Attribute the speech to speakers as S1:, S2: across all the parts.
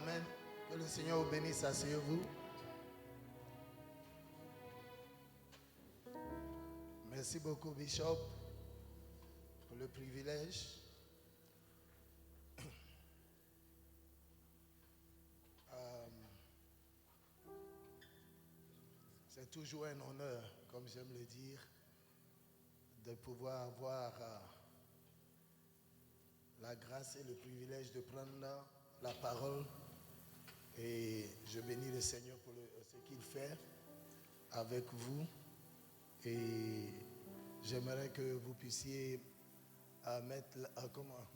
S1: Amen. Que le Seigneur vous bénisse. Asseyez-vous. Merci beaucoup, Bishop, pour le privilège. C'est toujours un honneur, comme j'aime le dire, de pouvoir avoir la grâce et le privilège de prendre la parole. Et je bénis le Seigneur pour ce qu'il fait avec vous. Et j'aimerais que vous puissiez mettre, comment,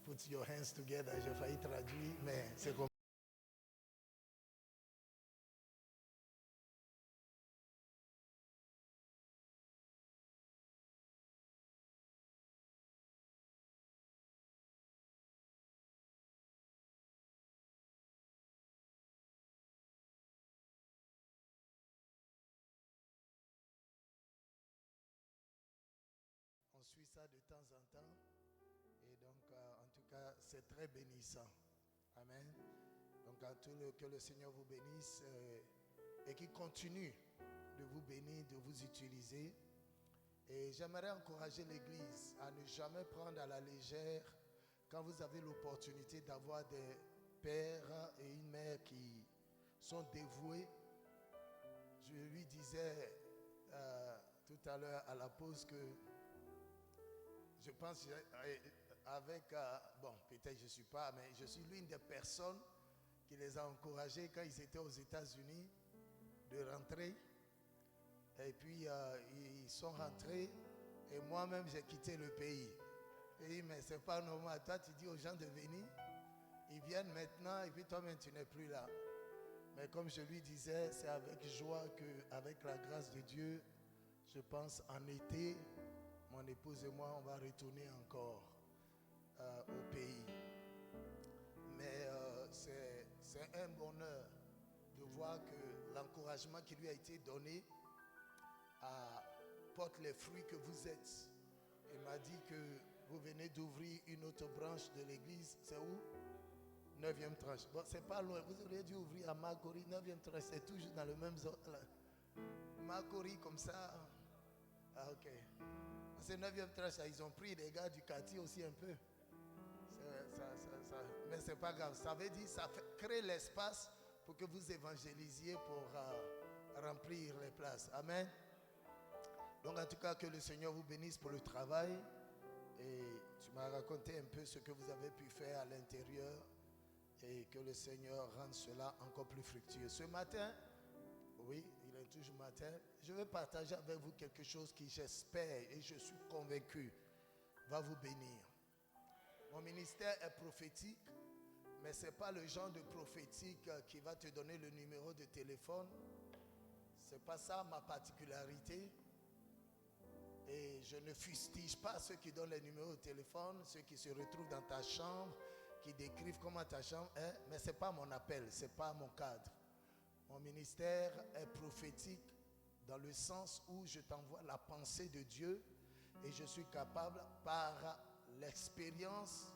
S1: put your hands together. J'ai failli traduire, mais c'est comme on suit ça de temps en temps. Et donc, en tout cas, c'est très bénissant. Amen. Donc, que le Seigneur vous bénisse et qu'il continue de vous bénir, de vous utiliser. Et j'aimerais encourager l'Église à ne jamais prendre à la légère quand vous avez l'opportunité d'avoir des pères et une mère qui sont dévoués. Je lui disais tout à l'heure à la pause que je pense avec, bon, peut-être je ne suis pas, mais je suis l'une des personnes qui les a encouragés quand ils étaient aux États-Unis de rentrer. Et puis, ils sont rentrés et moi-même, j'ai quitté le pays. Et mais ce n'est pas normal. Toi, tu dis aux gens de venir, ils viennent maintenant et puis toi-même, tu n'es plus là. Mais comme je lui disais, c'est avec joie qu'avec la grâce de Dieu, je pense en été, mon épouse et moi, on va retourner encore au pays. Mais c'est un bonheur de voir que l'encouragement qui lui a été donné porte les fruits que vous êtes. Il m'a dit que vous venez d'ouvrir une autre branche de l'église. C'est où? 9e tranche. Bon, c'est pas loin. Vous auriez dû ouvrir à Makori. 9e tranche, c'est toujours dans le même zone. Makori, comme ça. Ah, ok. C'est 9e tranche, ils ont pris les gars du quartier aussi un peu. Mais c'est pas grave. Ça veut dire, ça crée l'espace pour que vous évangélisiez pour remplir les places. Amen. Donc en tout cas, que le Seigneur vous bénisse pour le travail. Et tu m'as raconté un peu ce que vous avez pu faire à l'intérieur. Et que le Seigneur rende cela encore plus fructueux. Ce matin, oui, il est toujours matin, je vais partager avec vous quelque chose qui, j'espère et je suis convaincu, va vous bénir. Mon ministère est prophétique, mais ce n'est pas le genre de prophétique qui va te donner le numéro de téléphone. Ce n'est pas ça ma particularité. Et je ne fustige pas ceux qui donnent les numéros de téléphone, ceux qui se retrouvent dans ta chambre, qui décrivent comment ta chambre est, mais ce n'est pas mon appel, ce n'est pas mon cadre. Mon ministère est prophétique dans le sens où je t'envoie la pensée de Dieu et je suis capable par l'expérience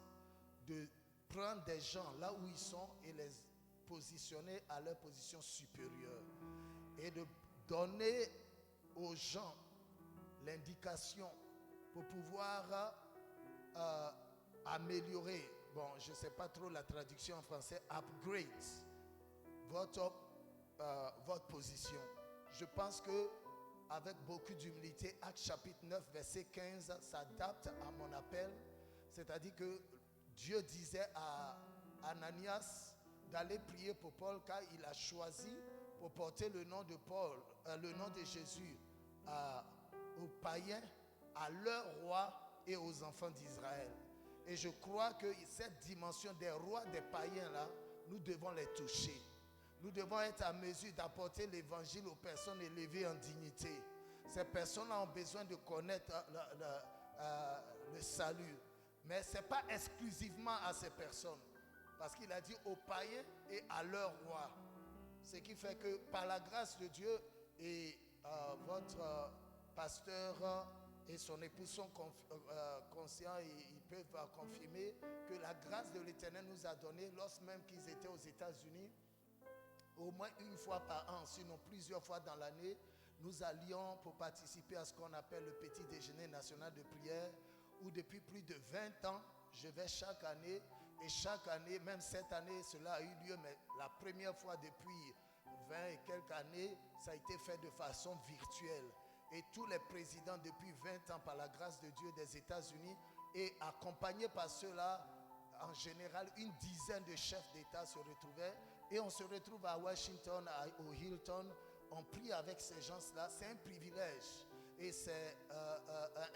S1: de prendre des gens là où ils sont et les positionner à leur position supérieure et de donner aux gens l'indication pour pouvoir améliorer, bon, je ne sais pas trop la traduction en français, upgrade votre position. Je pense que avec beaucoup d'humilité, Actes chapitre 9, verset 15 s'adapte à mon appel. C'est-à-dire que Dieu disait à Ananias d'aller prier pour Paul car il a choisi pour porter le nom de Paul, le nom de Jésus aux païens, à leur roi et aux enfants d'Israël. Et je crois que cette dimension des rois, des païens là, nous devons les toucher. Nous devons être à mesure d'apporter l'évangile aux personnes élevées en dignité. Ces personnes-là ont besoin de connaître le salut. Mais ce n'est pas exclusivement à ces personnes. Parce qu'il a dit aux païens et à leur roi. Ce qui fait que par la grâce de Dieu et votre pasteur et son épouse sont conscients et ils peuvent confirmer que la grâce de l'Éternel nous a donné, lorsque même qu'ils étaient aux États-Unis, au moins une fois par an, sinon plusieurs fois dans l'année, nous allions pour participer à ce qu'on appelle le petit déjeuner national de prière, où depuis plus de 20 ans, je vais chaque année, et chaque année, même cette année, cela a eu lieu, mais la première fois depuis 20 et quelques années, ça a été fait de façon virtuelle. Et tous les présidents depuis 20 ans, par la grâce de Dieu des États-Unis, et accompagnés par ceux-là, en général, une dizaine de chefs d'État se retrouvaient. Et on se retrouve à Washington, au Hilton. On prie avec ces gens-là. C'est un privilège et c'est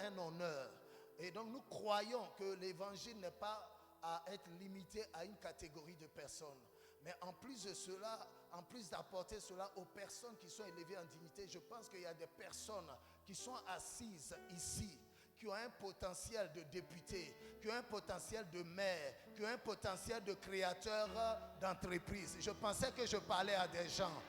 S1: un honneur. Et donc nous croyons que l'évangile n'est pas à être limité à une catégorie de personnes. Mais en plus de cela, en plus d'apporter cela aux personnes qui sont élevées en dignité, je pense qu'il y a des personnes qui sont assises ici, qui ont un potentiel de député, qui ont un potentiel de maire, qui ont un potentiel de créateur d'entreprise. Je pensais que je parlais à des gens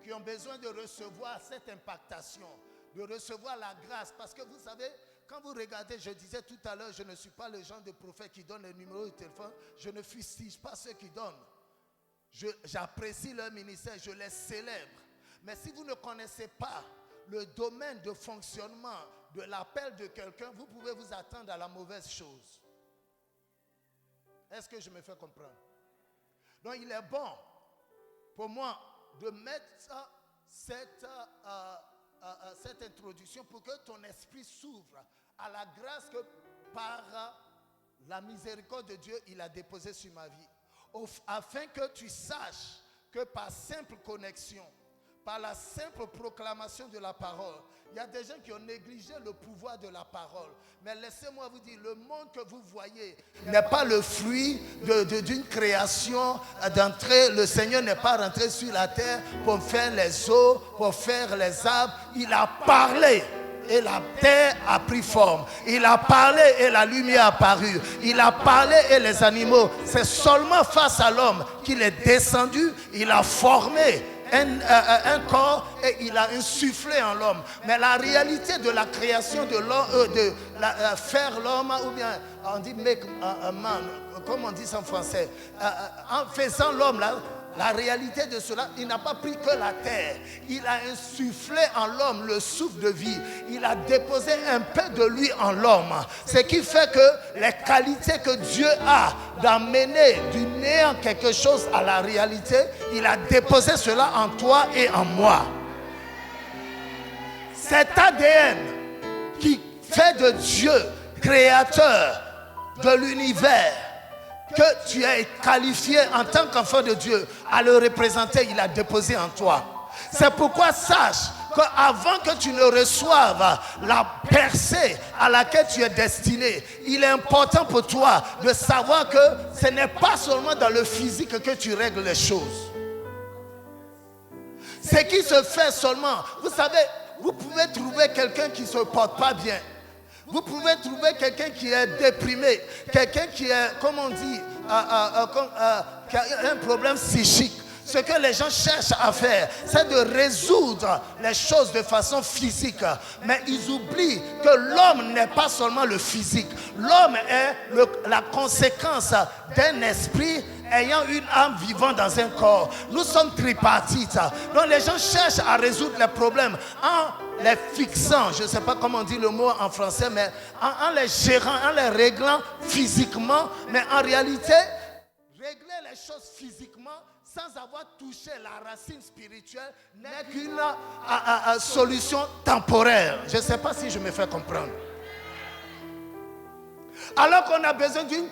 S1: qui ont besoin de recevoir cette impactation, de recevoir la grâce. Parce que vous savez, quand vous regardez, je disais tout à l'heure, je ne suis pas le genre de prophète qui donne les numéros de téléphone. Je ne fustige pas ceux qui donnent. J'apprécie leur ministère, je les célèbre. Mais si vous ne connaissez pas le domaine de fonctionnement de l'appel de quelqu'un, vous pouvez vous attendre à la mauvaise chose. Est-ce que je me fais comprendre? Donc il est bon pour moi de mettre cette introduction pour que ton esprit s'ouvre à la grâce que par la miséricorde de Dieu il a déposée sur ma vie, afin que tu saches que par simple connexion, par la simple proclamation de la parole, il y a des gens qui ont négligé le pouvoir de la parole. Mais laissez-moi vous dire, le monde que vous voyez n'est pas le fruit d'une création d'entrée. Le Seigneur n'est pas rentré sur la terre pour faire les eaux, pour faire les arbres. Il a parlé et la terre a pris forme. Il a parlé et la lumière a apparu. Il a parlé et les animaux. C'est seulement face à l'homme qu'il est descendu. Il a formé un corps et il a insufflé en l'homme. Mais la réalité de la création de l'homme, faire l'homme, ou bien on dit make a man, comme on dit ça en français, en faisant l'homme là, la réalité de cela, il n'a pas pris que la terre. Il a insufflé en l'homme le souffle de vie. Il a déposé un peu de lui en l'homme. Ce qui fait que les qualités que Dieu a d'amener du néant quelque chose à la réalité, il a déposé cela en toi et en moi. Cet ADN qui fait de Dieu créateur de l'univers, que tu es qualifié en tant qu'enfant de Dieu à le représenter, il a déposé en toi. C'est pourquoi sache qu'avant que tu ne reçoives la percée à laquelle tu es destiné, il est important pour toi de savoir que ce n'est pas seulement dans le physique que tu règles les choses. Ce qui se fait seulement, vous savez, vous pouvez trouver quelqu'un qui ne se porte pas bien. Vous pouvez trouver quelqu'un qui est déprimé, quelqu'un qui est, comme on dit, qui a un problème psychique. Ce que les gens cherchent à faire, c'est de résoudre les choses de façon physique. Mais ils oublient que l'homme n'est pas seulement le physique. L'homme est la conséquence d'un esprit ayant une âme vivant dans un corps. Nous sommes tripartites. Donc les gens cherchent à résoudre les problèmes en les fixant, je ne sais pas comment on dit le mot en français, mais en les gérant, en les réglant physiquement. Mais en réalité, régler les choses physiquement sans avoir touché la racine spirituelle n'est qu'une solution temporaire. Je ne sais pas si je me fais comprendre. Alors qu'on a besoin d'une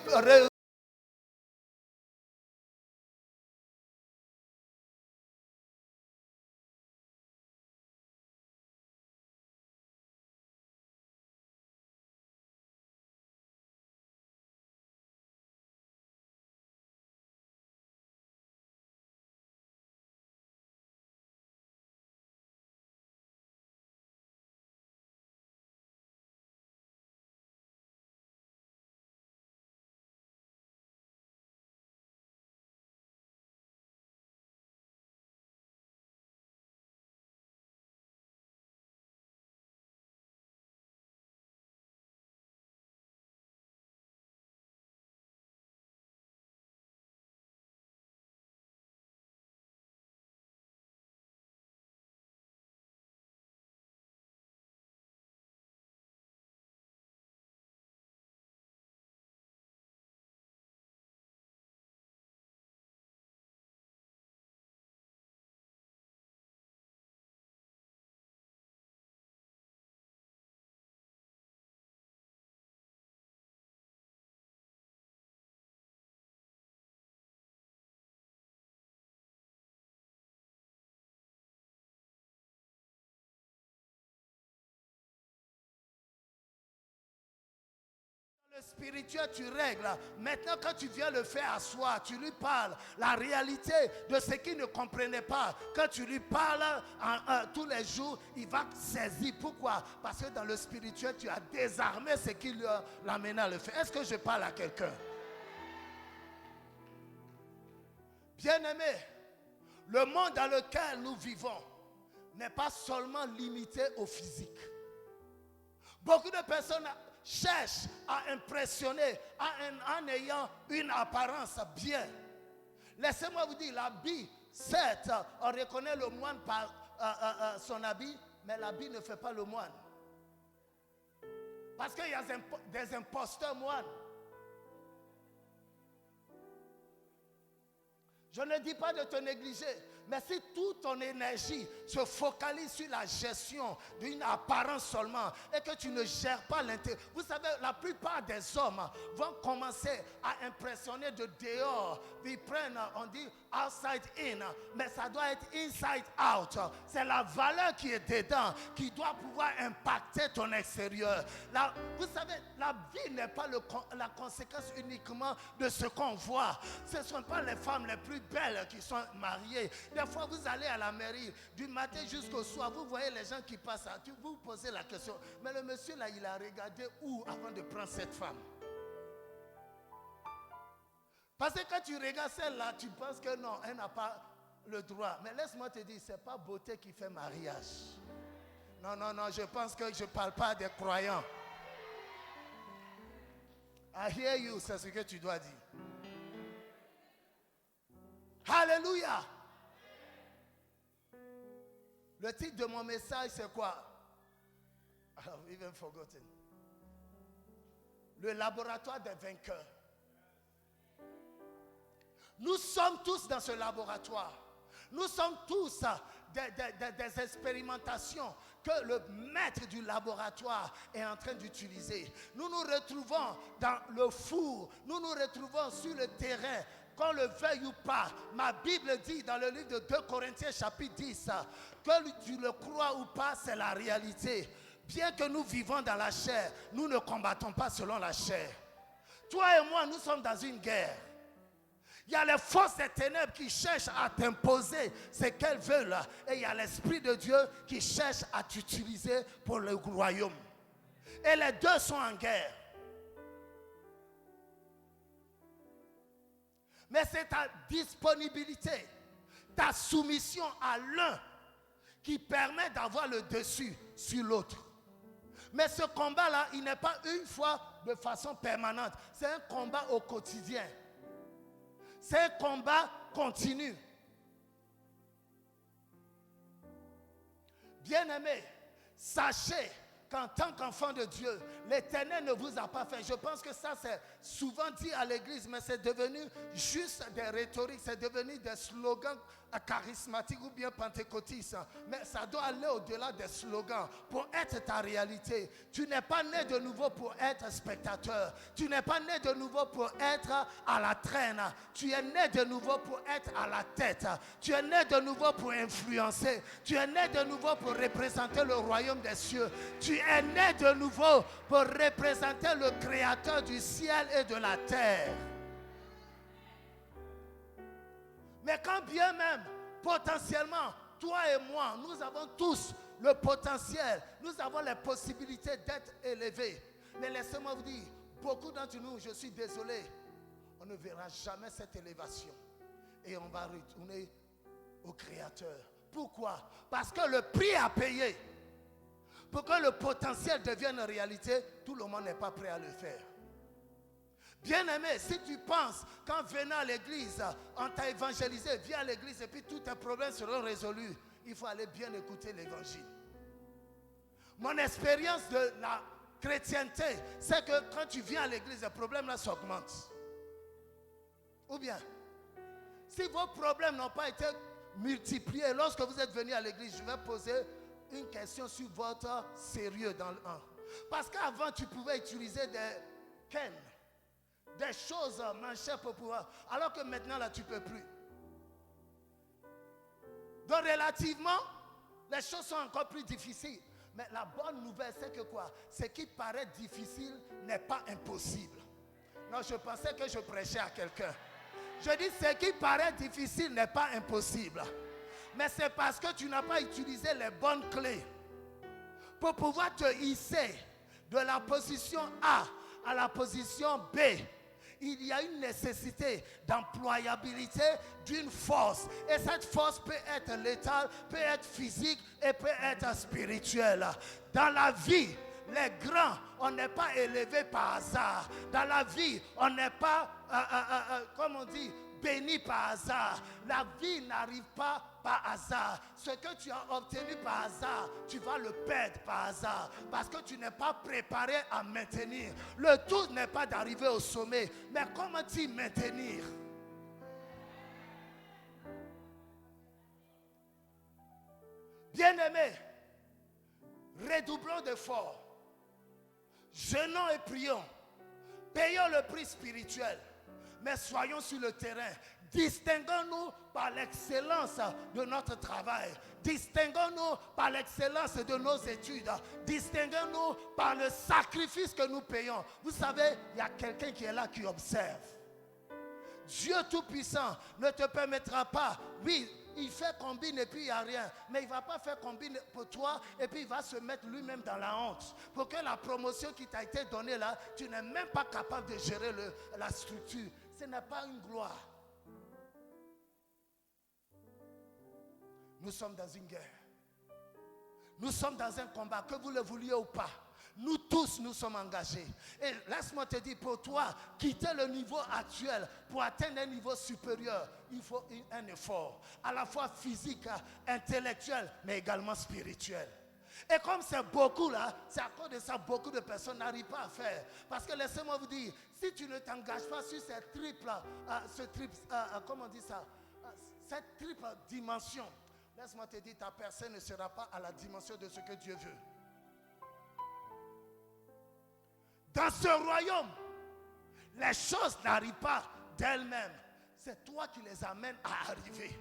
S1: spirituel, tu règles. Maintenant, quand tu viens le faire asseoir, tu lui parles la réalité de ce qu'il ne comprenait pas. Quand tu lui parles tous les jours, il va saisir. Pourquoi? Parce que dans le spirituel, tu as désarmé ce qui l'amène à le faire. Est-ce que je parle à quelqu'un? Bien-aimé, le monde dans lequel nous vivons n'est pas seulement limité au physique. Beaucoup de personnes cherchent à impressionner en ayant une apparence bien. Laissez-moi vous dire, l'habit, certes, on reconnaît le moine par son habit, mais l'habit ne fait pas le moine. Parce qu'il y a des imposteurs moines. Je ne dis pas de te négliger, mais si toute ton énergie se focalise sur la gestion d'une apparence seulement et que tu ne gères pas l'intérieur, vous savez, la plupart des hommes vont commencer à impressionner de dehors. Ils prennent, on dit outside in, mais ça doit être inside out. C'est la valeur qui est dedans qui doit pouvoir impacter ton extérieur. Vous savez, la vie n'est pas la conséquence uniquement de ce qu'on voit. Ce ne sont pas les femmes les plus belles qui sont mariées. Des fois, vous allez à la mairie, du matin jusqu'au soir, vous voyez les gens qui passent, vous vous posez la question, mais le monsieur là, il a regardé où avant de prendre cette femme? Parce que quand tu regardes celle-là, tu penses que non, elle n'a pas le droit. Mais laisse-moi te dire, ce n'est pas beauté qui fait mariage. Non, non, non, je pense que je ne parle pas des croyants. I hear you, c'est ce que tu dois dire. Alléluia. Le titre de mon message, c'est quoi? I've even forgotten. Le laboratoire des vainqueurs. Nous sommes tous dans ce laboratoire. Nous sommes tous des expérimentations que le maître du laboratoire est en train d'utiliser. Nous nous retrouvons dans le four. Nous nous retrouvons sur le terrain. Qu'on le veuille ou pas, ma Bible dit dans le livre de 2 Corinthiens chapitre 10, que tu le crois ou pas, c'est la réalité. Bien que nous vivons dans la chair, nous ne combattons pas selon la chair. Toi et moi, nous sommes dans une guerre. Il y a les forces des ténèbres qui cherchent à t'imposer ce qu'elles veulent. Et il y a l'Esprit de Dieu qui cherche à t'utiliser pour le royaume. Et les deux sont en guerre. Mais c'est ta disponibilité, ta soumission à l'un qui permet d'avoir le dessus sur l'autre. Mais ce combat-là, il n'est pas une fois de façon permanente. C'est un combat au quotidien. C'est un combat continu. Bien-aimés, sachez qu'en tant qu'enfant de Dieu, l'Éternel ne vous a pas fait. Je pense que ça c'est souvent dit à l'église, mais c'est devenu juste des rhétoriques, c'est devenu des slogans charismatiques ou bien pentecôtistes. Mais ça doit aller au-delà des slogans pour être ta réalité. Tu n'es pas né de nouveau pour être spectateur. Tu n'es pas né de nouveau pour être à la traîne. Tu es né de nouveau pour être à la tête. Tu es né de nouveau pour influencer. Tu es né de nouveau pour représenter le royaume des cieux. Tu es né de nouveau pour représenter le Créateur du ciel et de la terre. Mais quand bien même, potentiellement, toi et moi, nous avons tous le potentiel, nous avons les possibilités d'être élevés. Mais laissez-moi vous dire, beaucoup d'entre nous, je suis désolé, on ne verra jamais cette élévation. Et on va retourner au Créateur. Pourquoi? Parce que le prix à payer, pour que le potentiel devienne réalité, tout le monde n'est pas prêt à le faire. Bien-aimé, si tu penses qu'en venant à l'église, on t'a évangélisé, viens à l'église et puis tous tes problèmes seront résolus, il faut aller bien écouter l'évangile. Mon expérience de la chrétienté, c'est que quand tu viens à l'église, les problèmes là s'augmentent. Ou bien, si vos problèmes n'ont pas été multipliés lorsque vous êtes venu à l'église, je vais poser une question sur votre sérieux dans le 1. Parce qu'avant, tu pouvais utiliser des cannes, des choses manchées pour pouvoir, alors que maintenant là tu ne peux plus. Donc relativement, les choses sont encore plus difficiles. Mais la bonne nouvelle c'est que quoi? Ce qui paraît difficile n'est pas impossible. Non, je pensais que je prêchais à quelqu'un. Je dis, ce qui paraît difficile n'est pas impossible. Mais c'est parce que tu n'as pas utilisé les bonnes clés pour pouvoir te hisser de la position A à la position B. Il y a une nécessité d'employabilité d'une force. Et cette force peut être létale, peut être physique et peut être spirituelle. Dans la vie, les grands, on n'est pas élevé par hasard. Dans la vie, on n'est pas, comme on dit, béni par hasard. La vie n'arrive pas par hasard. Ce que tu as obtenu par hasard, tu vas le perdre par hasard. Parce que tu n'es pas préparé à maintenir. Le tout n'est pas d'arriver au sommet. Mais comment t'y maintenir? Bien-aimés, redoublons d'efforts. Jeûnons et prions. Payons le prix spirituel. Mais soyons sur le terrain. Distinguons-nous par l'excellence de notre travail. Distinguons-nous par l'excellence de nos études. Distinguons-nous par le sacrifice que nous payons. Vous savez, il y a quelqu'un qui est là qui observe. Dieu Tout-Puissant ne te permettra pas. Oui, il fait combine et puis il n'y a rien. Mais il ne va pas faire combine pour toi et puis il va se mettre lui-même dans la honte. Pour que la promotion qui t'a été donnée là, tu n'es même pas capable de gérer la structure. Ce n'est pas une gloire. Nous sommes dans une guerre. Nous sommes dans un combat, que vous le vouliez ou pas. Nous tous, nous sommes engagés. Et laisse-moi te dire, pour toi, quitter le niveau actuel pour atteindre un niveau supérieur, il faut un effort, à la fois physique, intellectuel, mais également spirituel. Et comme c'est beaucoup là, c'est à cause de ça beaucoup de personnes n'arrivent pas à faire. Parce que laissez-moi vous dire, si tu ne t'engages pas sur cette cette triple dimension, laisse-moi te dire, ta personne ne sera pas à la dimension de ce que Dieu veut. Dans ce royaume, les choses n'arrivent pas d'elles-mêmes. C'est toi qui les amènes à arriver.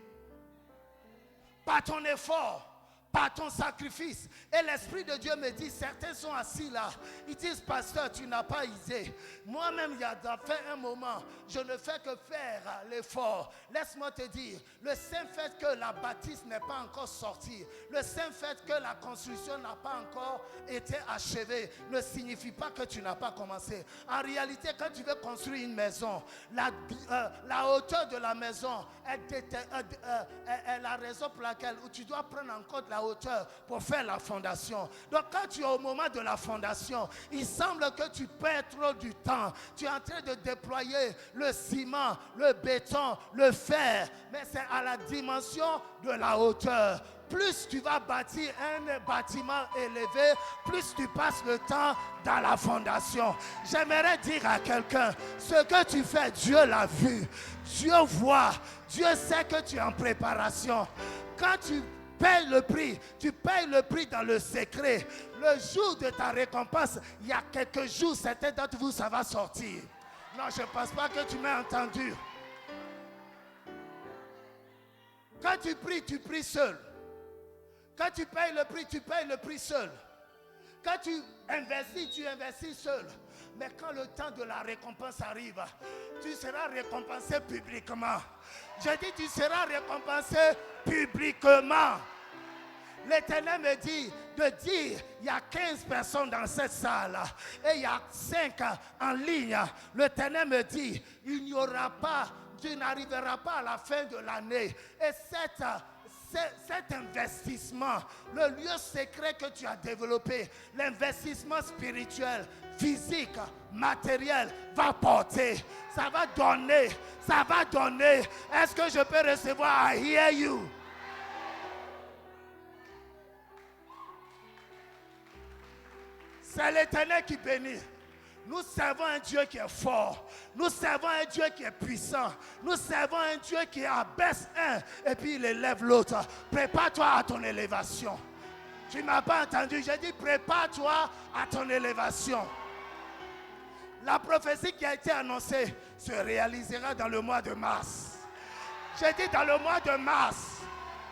S1: Par ton effort, par ton sacrifice. Et l'Esprit de Dieu me dit, certains sont assis là. Ils disent, pasteur, tu n'as pas idée. Moi-même, il y a fait un moment, je ne fais que faire l'effort. Laisse-moi te dire, le simple fait que la bâtisse n'est pas encore sortie, le simple fait que la construction n'a pas encore été achevée, ne signifie pas que tu n'as pas commencé. En réalité, quand tu veux construire une maison, la hauteur de la maison est la raison pour laquelle tu dois prendre en compte la hauteur pour faire la fondation. Donc quand tu es au moment de la fondation, il semble que tu perds trop du temps. Tu es en train de déployer le ciment, le béton, le fer, mais c'est à la dimension de la hauteur. Plus tu vas bâtir un bâtiment élevé, plus tu passes le temps dans la fondation. J'aimerais dire à quelqu'un, ce que tu fais, Dieu l'a vu. Dieu voit. Dieu sait que tu es en préparation. Quand tu payes le prix, tu payes le prix dans le secret. Le jour de ta récompense, il y a quelques jours, certains d'entre vous, ça va sortir. Non, je ne pense pas que tu m'as entendu. Quand tu pries seul. Quand tu payes le prix, tu payes le prix seul. Quand tu investis seul. Mais quand le temps de la récompense arrive, tu seras récompensé publiquement. Je dis, tu seras récompensé publiquement. L'Éternel me dit de dire, il y a 15 personnes dans cette salle et il y a 5 en ligne. L'Éternel me dit, il n'y aura pas, tu n'arriveras pas à la fin de l'année. Et cet investissement, le lieu secret que tu as développé, l'investissement spirituel, physique, matériel, va porter. Ça va donner. Ça va donner. Est-ce que je peux recevoir? I hear you. C'est l'Éternel qui bénit. Nous servons un Dieu qui est fort. Nous servons un Dieu qui est puissant. Nous servons un Dieu qui abaisse un et puis il élève l'autre. Prépare-toi à ton élévation. Tu ne m'as pas entendu. J'ai dit prépare-toi à ton élévation. La prophétie qui a été annoncée se réalisera dans le mois de mars. J'ai dit dans le mois de mars.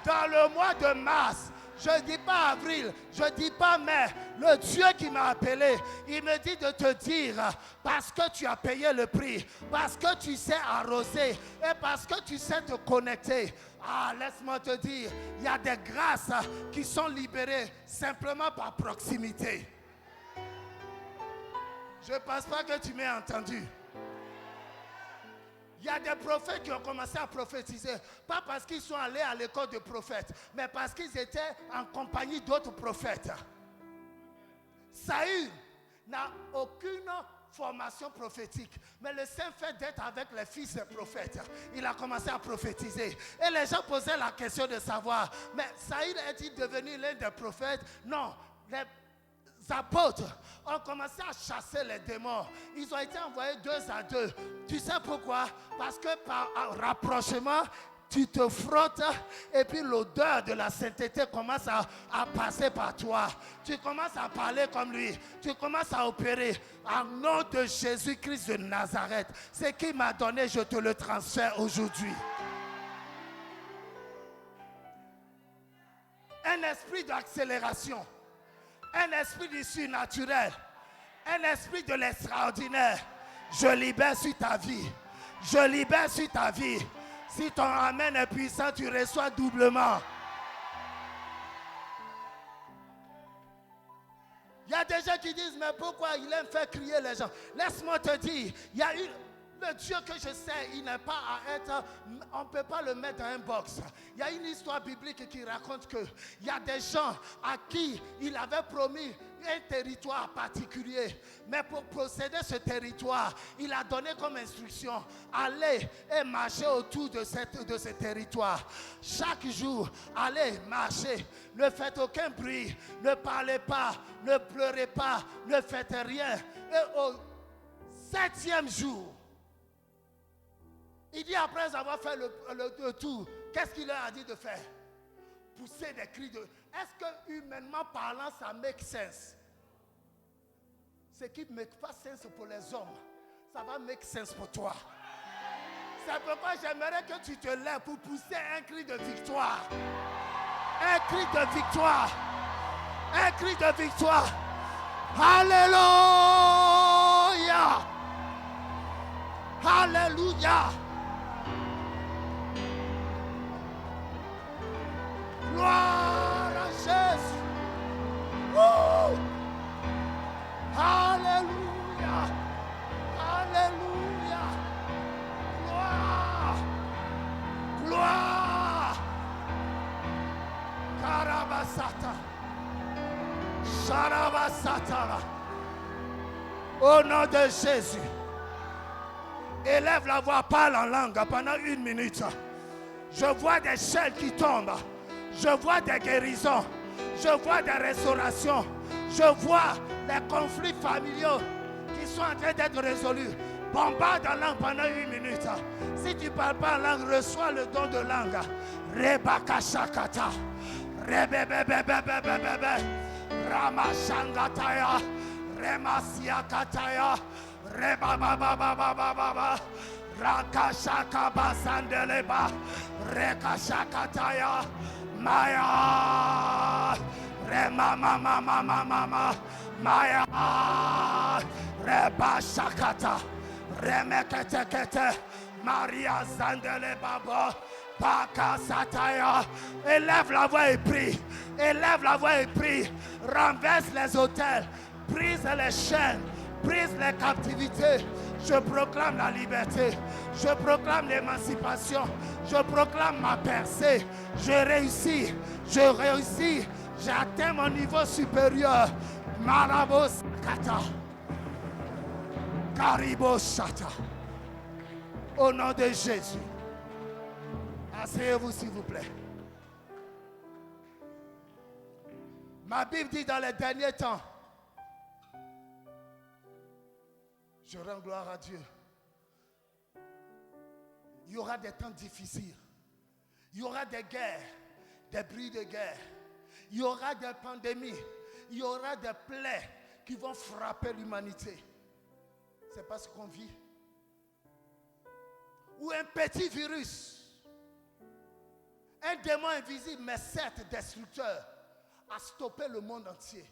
S1: Dans le mois de mars, Je ne dis pas avril, je ne dis pas mai. Le Dieu qui m'a appelé, il me dit de te dire, parce que tu as payé le prix, parce que tu sais arroser et parce que tu sais te connecter. Ah, laisse-moi te dire, il y a des grâces qui sont libérées simplement par proximité. Je ne pense pas que tu m'aies entendu. Il y a des prophètes qui ont commencé à prophétiser, pas parce qu'ils sont allés à l'école de prophètes, mais parce qu'ils étaient en compagnie d'autres prophètes. Saül n'a aucune formation prophétique, mais le simple fait d'être avec les fils des prophètes, il a commencé à prophétiser. Et les gens posaient la question de savoir, mais Saül est-il devenu l'un des prophètes? Non, les apôtres ont commencé à chasser les démons. Ils ont été envoyés 2 à 2. Tu sais pourquoi? Parce que par rapprochement, tu te frottes et puis l'odeur de la sainteté commence à passer par toi. Tu commences à parler comme lui. Tu commences à opérer. En nom de Jésus-Christ de Nazareth, ce qu'il m'a donné, je te le transfère aujourd'hui. Un esprit d'accélération. Un esprit du surnaturel, un esprit de l'extraordinaire. Je libère sur ta vie. Je libère sur ta vie. Si ton amen est puissant, tu reçois doublement. Il y a des gens qui disent, mais pourquoi il aime faire crier les gens? Laisse-moi te dire, il y a le Dieu que je sais, il n'est pas à être, on ne peut pas le mettre dans un box. Il y a une histoire biblique qui raconte qu'il y a des gens à qui il avait promis un territoire particulier. Mais pour posséder ce territoire, il a donné comme instruction, allez et marchez autour de ce territoire. Chaque jour, allez marcher. Ne faites aucun bruit, ne parlez pas, ne pleurez pas, ne faites rien. Et au 7e jour, il dit après avoir fait le tour, qu'est-ce qu'il leur a dit de faire? Pousser des cris de... Est-ce que humainement parlant, ça make sense? Ce qui ne make pas sense pour les hommes, ça va make sense pour toi. C'est pourquoi j'aimerais que tu te lèves pour pousser un cri de victoire. Un cri de victoire. Un cri de victoire. Alléluia. Alléluia. Gloire à Jésus. Woo! Alléluia. Alléluia. Gloire. Gloire. Karabasata. Sharabasata. Au nom de Jésus. Élève la voix, parle en langue pendant 1 minute. Je vois des chaînes qui tombent. Je vois des guérisons. Je vois des restaurations. Je vois les conflits familiaux qui sont en train d'être résolus. Bombarde en langue pendant 1 minute. Si tu ne parles pas en langue, reçois le don de langue. Rebakashakata. Rebebebebebebebe. Ramashangataya. Remasiakataya. Rebabababababa. Rakashaka basandeleba. Rekashakataya. Maya. Remamamamamama. Maya. Rebashakata. Remeketekete. Maria Zandelebaba. Baka Sataya. Élève la voix et prie. Élève la voix et prie. Renverse les autels. Brise les chaînes. Brise les captivités. Je proclame la liberté. Je proclame l'émancipation. Je proclame ma percée. Je réussis. Je réussis. J'atteins mon niveau supérieur. Marabos Kata. Karibos Shata. Au nom de Jésus. Asseyez-vous s'il vous plaît. Ma Bible dit dans les derniers temps, je rends gloire à Dieu. Il y aura des temps difficiles. Il y aura des guerres, des bruits de guerre. Il y aura des pandémies. Il y aura des plaies qui vont frapper l'humanité. C'est pas ce qu'on vit. Ou un petit virus. Un démon invisible, mais certes destructeur, à stopper le monde entier.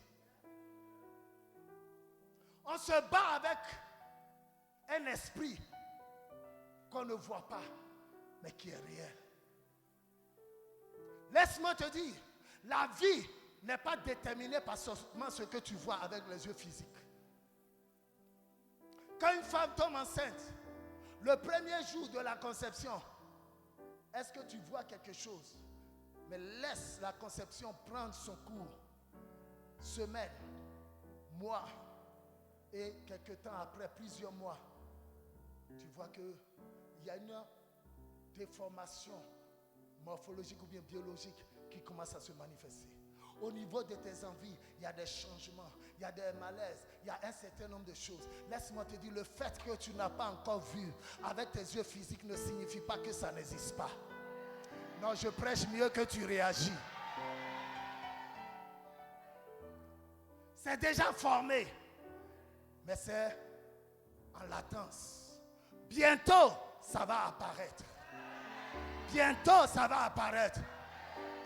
S1: On se bat avec un esprit qu'on ne voit pas, mais qui est réel. Laisse-moi te dire, la vie n'est pas déterminée par seulement ce que tu vois avec les yeux physiques. Quand une femme tombe enceinte, le premier jour de la conception, est-ce que tu vois quelque chose? Mais laisse la conception prendre son cours. Semaine, mois, et quelques temps après, plusieurs mois, tu vois qu'il y a une déformation morphologique ou bien biologique qui commence à se manifester. Au niveau de tes envies, il y a des changements, il y a des malaises, il y a un certain nombre de choses. Laisse-moi te dire, le fait que tu n'as pas encore vu avec tes yeux physiques ne signifie pas que ça n'existe pas. Non, je prêche mieux que tu réagis. C'est déjà formé, mais c'est en latence. Bientôt, ça va apparaître. Bientôt, ça va apparaître.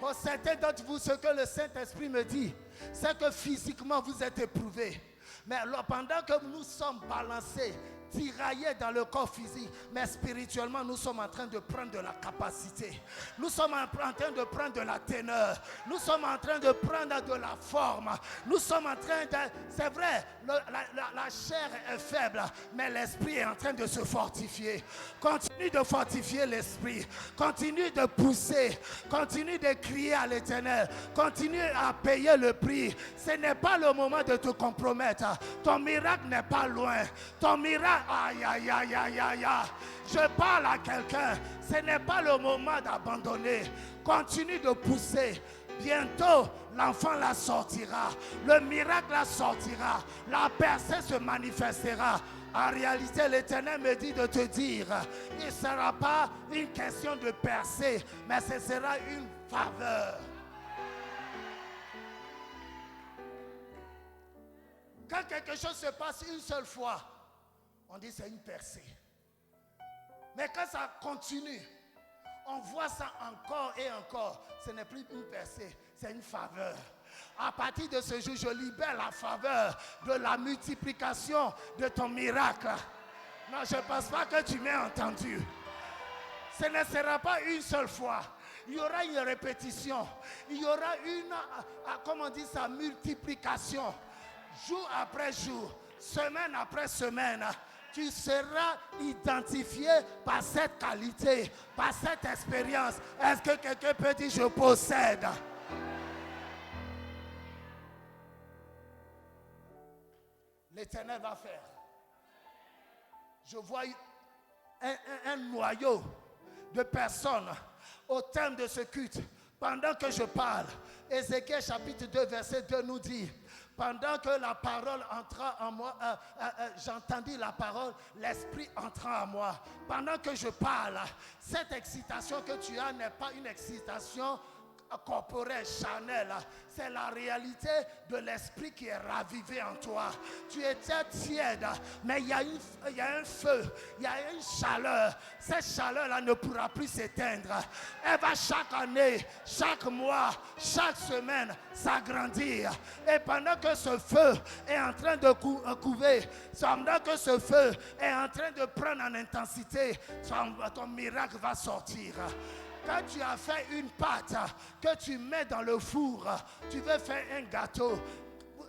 S1: Pour certains d'entre vous, ce que le Saint-Esprit me dit, c'est que physiquement, vous êtes éprouvés. Mais alors, pendant que nous sommes balancés, tiraillés dans le corps physique, mais spirituellement, nous sommes en train de prendre de la capacité. Nous sommes en train de prendre de la teneur. Nous sommes en train de prendre de la forme. Nous sommes en train de... C'est vrai, la chair est faible, mais l'esprit est en train de se fortifier. Continue de fortifier l'esprit. Continue de pousser. Continue de crier à l'Éternel. Continue à payer le prix. Ce n'est pas le moment de te compromettre. Ton miracle n'est pas loin. Ton miracle... Aïe, aïe, aïe, aïe, aïe, aïe. Je parle à quelqu'un. Ce n'est pas le moment d'abandonner. Continue de pousser. Bientôt, l'enfant la sortira. Le miracle la sortira. La percée se manifestera. En réalité, l'Éternel me dit de te dire, il ne sera pas une question de percée, mais ce sera une faveur. Quand quelque chose se passe une seule fois, on dit c'est une percée. Mais quand ça continue, on voit ça encore et encore. Ce n'est plus une percée, c'est une faveur. À partir de ce jour, je libère la faveur de la multiplication de ton miracle. Non, je ne pense pas que tu m'aies entendu. Ce ne sera pas une seule fois. Il y aura une répétition. Il y aura une, comment on dit ça, multiplication. Jour après jour, semaine après semaine. Tu seras identifié par cette qualité, par cette expérience. Est-ce que quelqu'un peut dire je possède? L'Éternel va faire. Je vois un noyau de personnes au terme de ce culte. Pendant que je parle, Ézéchiel chapitre 2 verset 2 nous dit: pendant que la parole entra en moi, j'entendis la parole, l'esprit entra en moi. Pendant que je parle, cette excitation que tu as n'est pas une excitation corporelle, charnelle. C'est la réalité de l'esprit qui est ravivé en toi. Tu étais tiède, mais il y a un feu, il y a une chaleur. Cette chaleur-là ne pourra plus s'éteindre. Elle va chaque année, chaque mois, chaque semaine s'agrandir. Et pendant que ce feu est en train de couver, pendant que ce feu est en train de prendre en intensité, ton miracle va sortir. Quand tu as fait une pâte que tu mets dans le four, tu veux faire un gâteau.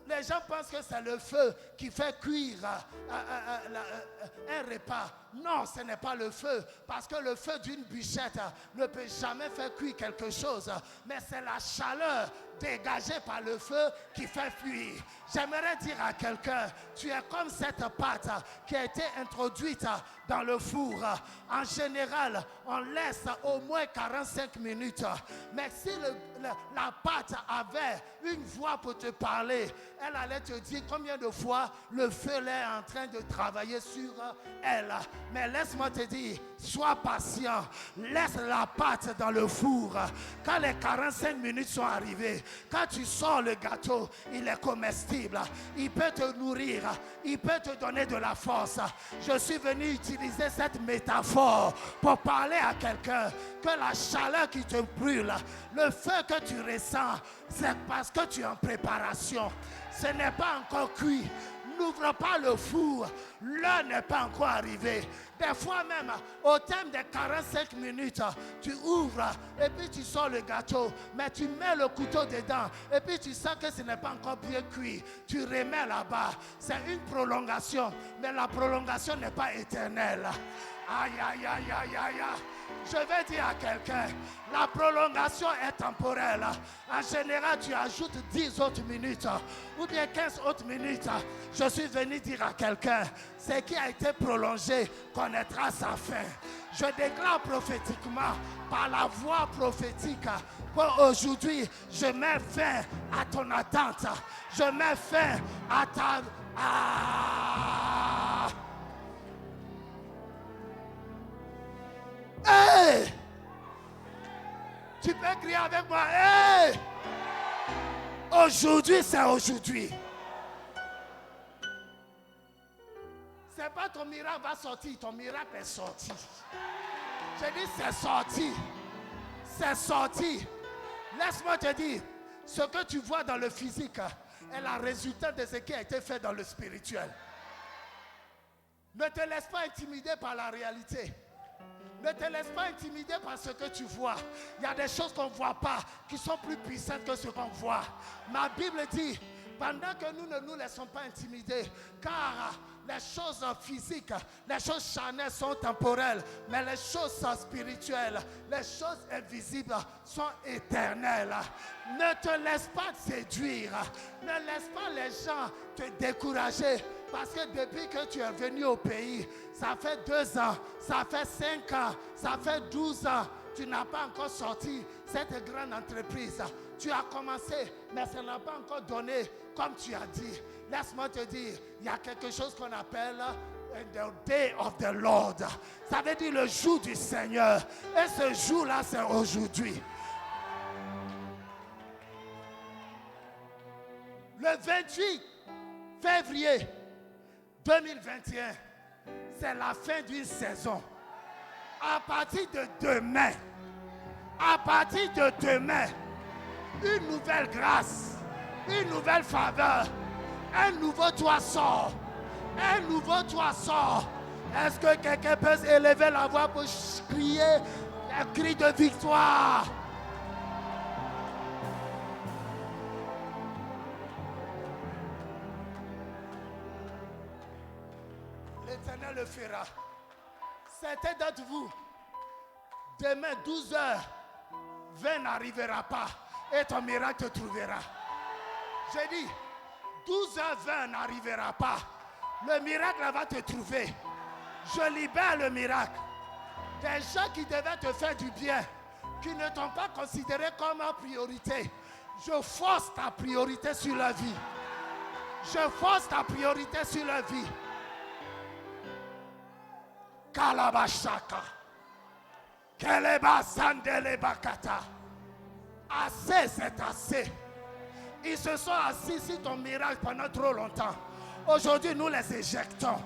S1: Les gens pensent que c'est le feu qui fait cuire un repas. Non, ce n'est pas le feu. Parce que le feu d'une bûchette ne peut jamais faire cuire quelque chose. Mais c'est la chaleur dégagée par le feu qui fait fuir. J'aimerais dire à quelqu'un, tu es comme cette pâte qui a été introduite dans le four. En général, on laisse au moins 45 minutes. Mais si la pâte avait une voix pour te parler, elle allait te dire combien de fois le feu est en train de travailler sur elle. Mais laisse-moi te dire, sois patient. Laisse la pâte dans le four. Quand les 45 minutes sont arrivées, quand tu sors le gâteau, il est comestible. Il peut te nourrir. Il peut te donner de la force. Je suis venu utiliser cette métaphore pour parler à quelqu'un que la chaleur qui te brûle, le feu que tu ressens, c'est parce que tu es en préparation. Ce n'est pas encore cuit. N'ouvre pas le four. L'heure n'est pas encore arrivée. Des fois même, au terme des 45 minutes, tu ouvres et puis tu sors le gâteau. Mais tu mets le couteau dedans et puis tu sens que ce n'est pas encore bien cuit. Tu remets là-bas. C'est une prolongation. Mais la prolongation n'est pas éternelle. Aïe, aïe, aïe, aïe, aïe, aïe. Je vais dire à quelqu'un, la prolongation est temporelle. En général, tu ajoutes 10 autres minutes ou bien 15 autres minutes. Je suis venu dire à quelqu'un, ce qui a été prolongé connaîtra sa fin. Je déclare prophétiquement, par la voix prophétique, qu'aujourd'hui, je mets fin à ton attente. Je mets fin à ta... Hey! Tu peux crier avec moi. Hey! Aujourd'hui, c'est aujourd'hui. C'est pas ton miracle va sortir, ton miracle est sorti. Je dis c'est sorti. C'est sorti. Laisse-moi te dire, ce que tu vois dans le physique est le résultat de ce qui a été fait dans le spirituel. Ne te laisse pas intimider par la réalité. Ne te laisse pas intimider par ce que tu vois. Il y a des choses qu'on ne voit pas qui sont plus puissantes que ce qu'on voit. Ma Bible dit, pendant que nous ne nous laissons pas intimider, car les choses physiques, les choses charnelles sont temporelles, mais les choses spirituelles, les choses invisibles sont éternelles. Ne te laisse pas séduire. Ne laisse pas les gens te décourager. Parce que depuis que tu es venu au pays, ça fait 2 ans, ça fait 5 ans, ça fait 12 ans, tu n'as pas encore sorti cette grande entreprise. Tu as commencé, mais ça n'a pas encore donné comme tu as dit. Laisse-moi te dire, il y a quelque chose qu'on appelle the day of the Lord. Ça veut dire le jour du Seigneur. Et ce jour-là, c'est aujourd'hui. Le 28 février 2021, c'est la fin d'une saison. À partir de demain, une nouvelle grâce, une nouvelle faveur, un nouveau toit sort. Un nouveau toit sort. Est-ce que quelqu'un peut élever la voix pour crier un cri de victoire? L'Éternel le fera. Certains d'entre vous, demain 12h20 n'arrivera pas et ton miracle te trouvera. J'ai dit, 12h20 n'arrivera pas. Le miracle va te trouver. Je libère le miracle. Des gens qui devaient te faire du bien, qui ne t'ont pas considéré comme une priorité. Je force ta priorité sur la vie. Je force ta priorité sur la vie. Kalabashaka. Keleba sandele bakata. Assez, c'est assez. Ils se sont assis sur ton miracle pendant trop longtemps. Aujourd'hui, nous les éjectons.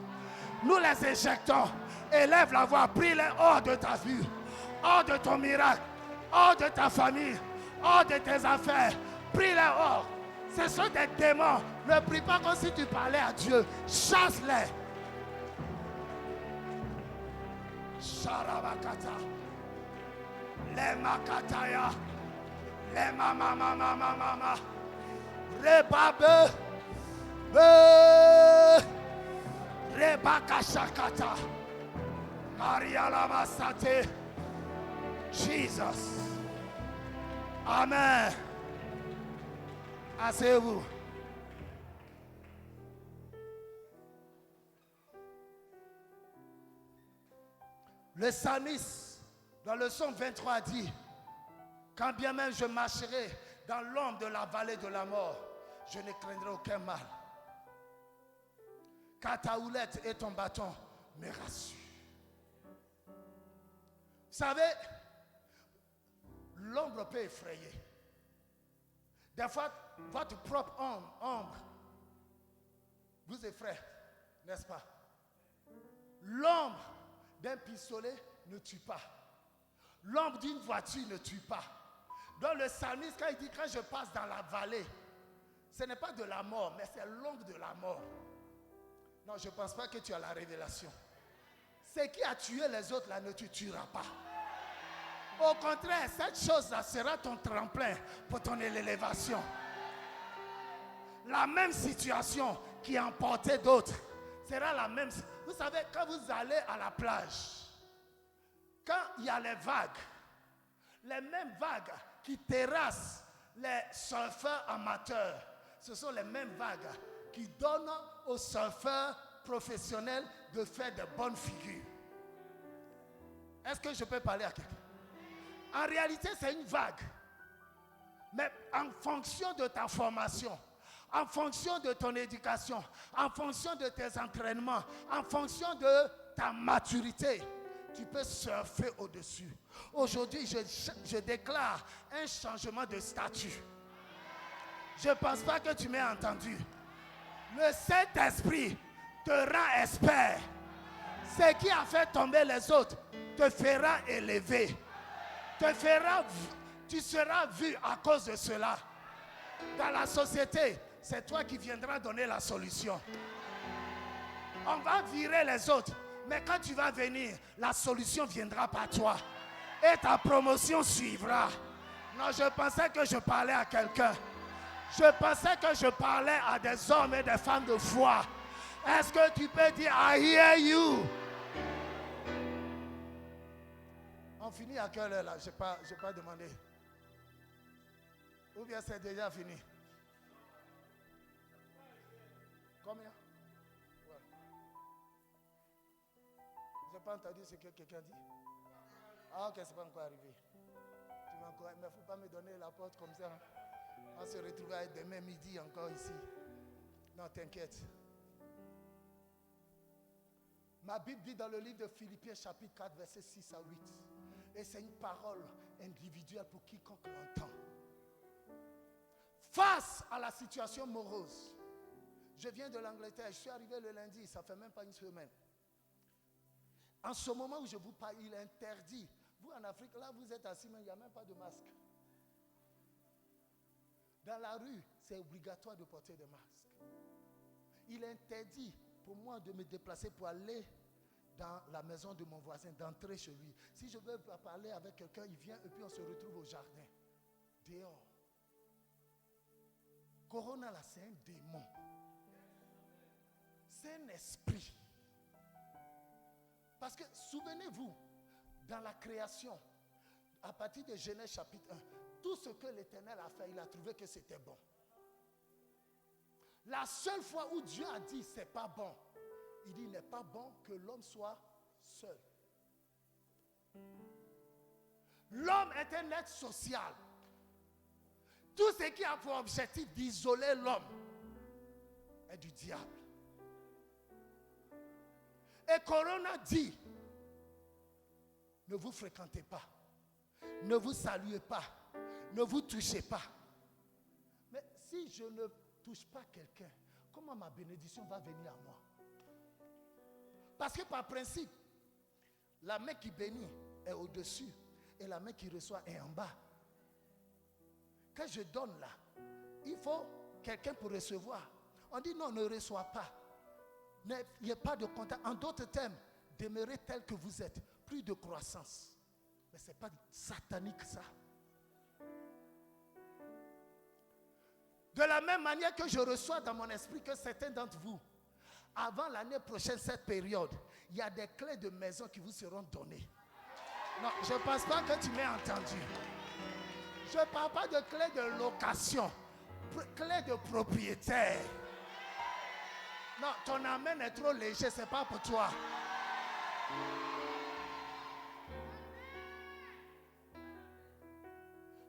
S1: Nous les éjectons. Élève la voix, prie-les hors de ta vie, hors de ton miracle, hors de ta famille, hors de tes affaires. Prie-les hors. Ce sont des démons. Ne prie pas comme si tu parlais à Dieu. Chasse-les. Sharabakata. Les makataya. Les mama. Rebabe. Rebakashakata. Maria Lamasate. Jesus. Amen. Asseyez-vous. Le psalmiste, dans le psaume 23, dit: quand bien même je marcherai dans l'ombre de la vallée de la mort, je ne craindrai aucun mal. Car ta houlette et ton bâton me rassurent. Vous savez, l'ombre peut effrayer. Des fois, votre propre ombre vous effraie, n'est-ce pas? L'ombre d'un pistolet ne tue pas. L'ombre d'une voiture ne tue pas. Donc le psalmiste, quand il dit, quand je passe dans la vallée, ce n'est pas de la mort, mais c'est l'ombre de la mort. Non, je ne pense pas que tu as la révélation. Ce qui a tué les autres là ne te tuera pas. Au contraire, cette chose-là sera ton tremplin pour ton élévation. La même situation qui a emporté d'autres sera la même. Vous savez, quand vous allez à la plage, quand il y a les mêmes vagues qui terrassent les surfeurs amateurs, ce sont les mêmes vagues qui donnent aux surfeurs professionnels de faire de bonnes figures. Est-ce que je peux parler à quelqu'un? En réalité, c'est une vague. Mais en fonction de ta formation, en fonction de ton éducation, en fonction de tes entraînements, en fonction de ta maturité, tu peux surfer au-dessus. Aujourd'hui, je déclare un changement de statut. Je ne pense pas que tu m'aies entendu. Le Saint-Esprit te rend expert. Ce qui a fait tomber les autres te fera élever. Tu seras vu à cause de cela. Dans la société, c'est toi qui viendras donner la solution. On va virer les autres, mais quand tu vas venir, la solution viendra par toi. Et ta promotion suivra. Non, je pensais que je parlais à quelqu'un. Je pensais que je parlais à des hommes et des femmes de foi. Est-ce que tu peux dire I hear you? On finit à quelle heure là? Je n'ai pas demandé. Ou bien c'est déjà fini? Combien? Ouais. Je n'ai pas entendu ce que quelqu'un dit. Ah ok, c'est pas encore arrivé. Il ne faut pas me donner la porte comme ça. On se retrouvera demain midi encore ici. Non, t'inquiète. Ma Bible dit dans le livre de Philippiens chapitre 4 versets 6 à 8. Et c'est une parole individuelle pour quiconque l'entend. Face à la situation morose. Je viens de l'Angleterre, je suis arrivé le lundi, ça ne fait même pas une semaine. En ce moment où je vous parle, il est interdit. Vous en Afrique, là vous êtes assis, mais il n'y a même pas de masque. Dans la rue, c'est obligatoire de porter des masques. Il est interdit pour moi de me déplacer pour aller dans la maison de mon voisin, d'entrer chez lui. Si je veux parler avec quelqu'un, il vient et puis on se retrouve au jardin, dehors. Corona là, c'est un démon. C'est un esprit. Parce que souvenez-vous, dans la création, à partir de Genèse chapitre 1, tout ce que l'Éternel a fait, il a trouvé que c'était bon. La seule fois où Dieu a dit c'est pas bon, il dit il n'est pas bon que l'homme soit seul. L'homme est un être social. Tout ce qui a pour objectif d'isoler l'homme est du diable. Et Corona dit, ne vous fréquentez pas, ne vous saluez pas, ne vous touchez pas. Mais si je ne touche pas quelqu'un, comment ma bénédiction va venir à moi? Parce que par principe, la main qui bénit est au-dessus et la main qui reçoit est en bas. Quand je donne là, il faut quelqu'un pour recevoir. On dit non, ne reçois pas. Il n'y a pas de contact. En d'autres termes, demeurez tel que vous êtes. Plus de croissance. Mais ce n'est pas satanique ça. De la même manière que je reçois dans mon esprit que certains d'entre vous, avant l'année prochaine, cette période, il y a des clés de maison qui vous seront données. Non, je ne pense pas que tu m'aies entendu. Je ne parle pas de clés de location, clés de propriétaire. Non, ton amen est trop léger, ce n'est pas pour toi.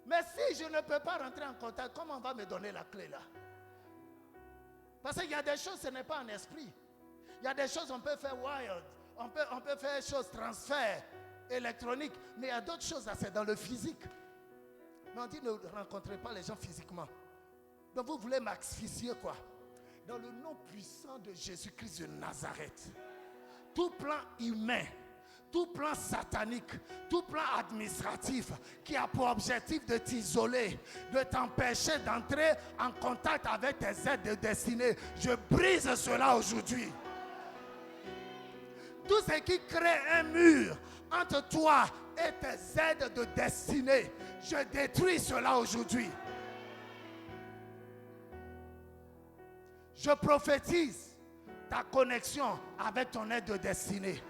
S1: Mais si je ne peux pas rentrer en contact, comment on va me donner la clé là? Parce qu'il y a des choses, ce n'est pas en esprit. Il y a des choses, on peut faire wired. On peut faire des choses, transfert électronique. Mais il y a d'autres choses, là, c'est dans le physique. Mais on dit, ne rencontrez pas les gens physiquement. Donc vous voulez m'asphyxier quoi? Dans le nom puissant de Jésus-Christ de Nazareth. Tout plan humain, tout plan satanique, tout plan administratif qui a pour objectif de t'isoler, de t'empêcher d'entrer en contact avec tes aides de destinée, je brise cela aujourd'hui. Tout ce qui crée un mur entre toi et tes aides de destinée, je détruis cela aujourd'hui. Je prophétise ta connexion avec ton aide de destinée.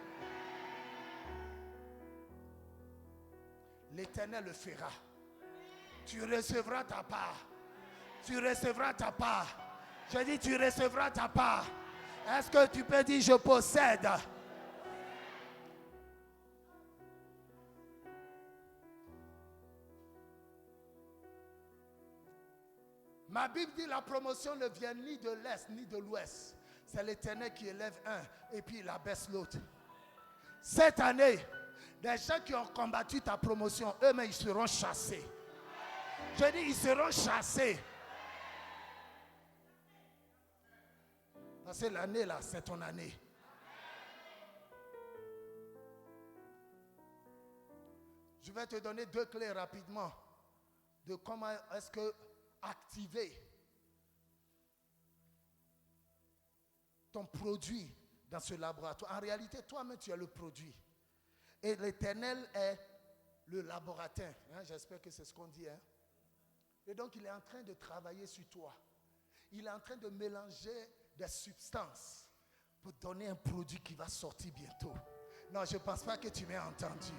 S1: L'Éternel le fera. Tu recevras ta part. Tu recevras ta part. Je dis, tu recevras ta part. Est-ce que tu peux dire, je possède? Ma Bible dit la promotion ne vient ni de l'Est ni de l'Ouest. C'est l'Éternel qui élève un et puis il abaisse l'autre. Cette année, les gens qui ont combattu ta promotion, eux-mêmes, ils seront chassés. Je dis, ils seront chassés. Parce que l'année là, c'est ton année. Je vais te donner 2 clés rapidement de comment est-ce que activer ton produit dans ce laboratoire. En réalité, toi-même, tu es le produit. Et l'Éternel est le laboratoire. Hein, j'espère que c'est ce qu'on dit. Hein. Et donc, il est en train de travailler sur toi. Il est en train de mélanger des substances pour donner un produit qui va sortir bientôt. Non, je ne pense pas que tu m'aies entendu.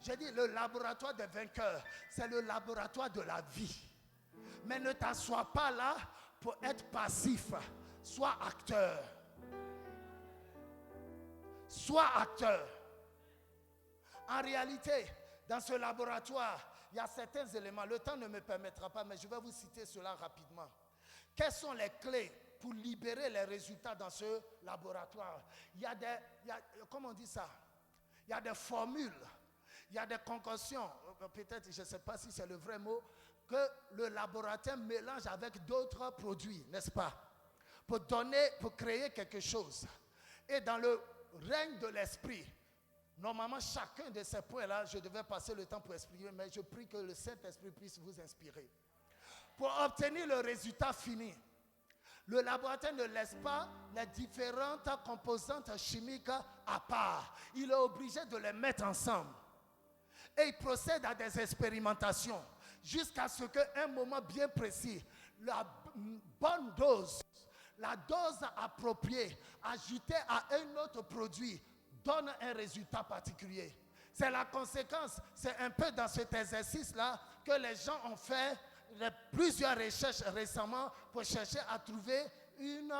S1: J'ai dit, le laboratoire des vainqueurs, c'est le laboratoire de la vie. Mais ne t'assois pas là pour être passif. Sois acteur. Sois acteur. En réalité, dans ce laboratoire, il y a certains éléments. Le temps ne me permettra pas, mais je vais vous citer cela rapidement. Quelles sont les clés pour libérer les résultats dans ce laboratoire? Comment on dit ça? Il y a des formules. Il y a des concoctions, peut-être, je ne sais pas si c'est le vrai mot, que le laboratoire mélange avec d'autres produits, n'est-ce pas? Pour créer quelque chose. Et dans le règne de l'esprit, normalement, chacun de ces points-là, je devais passer le temps pour expliquer, mais je prie que le Saint-Esprit puisse vous inspirer. Pour obtenir le résultat fini, le laboratoire ne laisse pas les différentes composantes chimiques à part. Il est obligé de les mettre ensemble. Et il procède à des expérimentations jusqu'à ce qu'à un moment bien précis, la bonne dose, la dose appropriée, ajoutée à un autre produit, donne un résultat particulier. C'est la conséquence, c'est un peu dans cet exercice-là que les gens ont fait plusieurs recherches récemment pour chercher à trouver une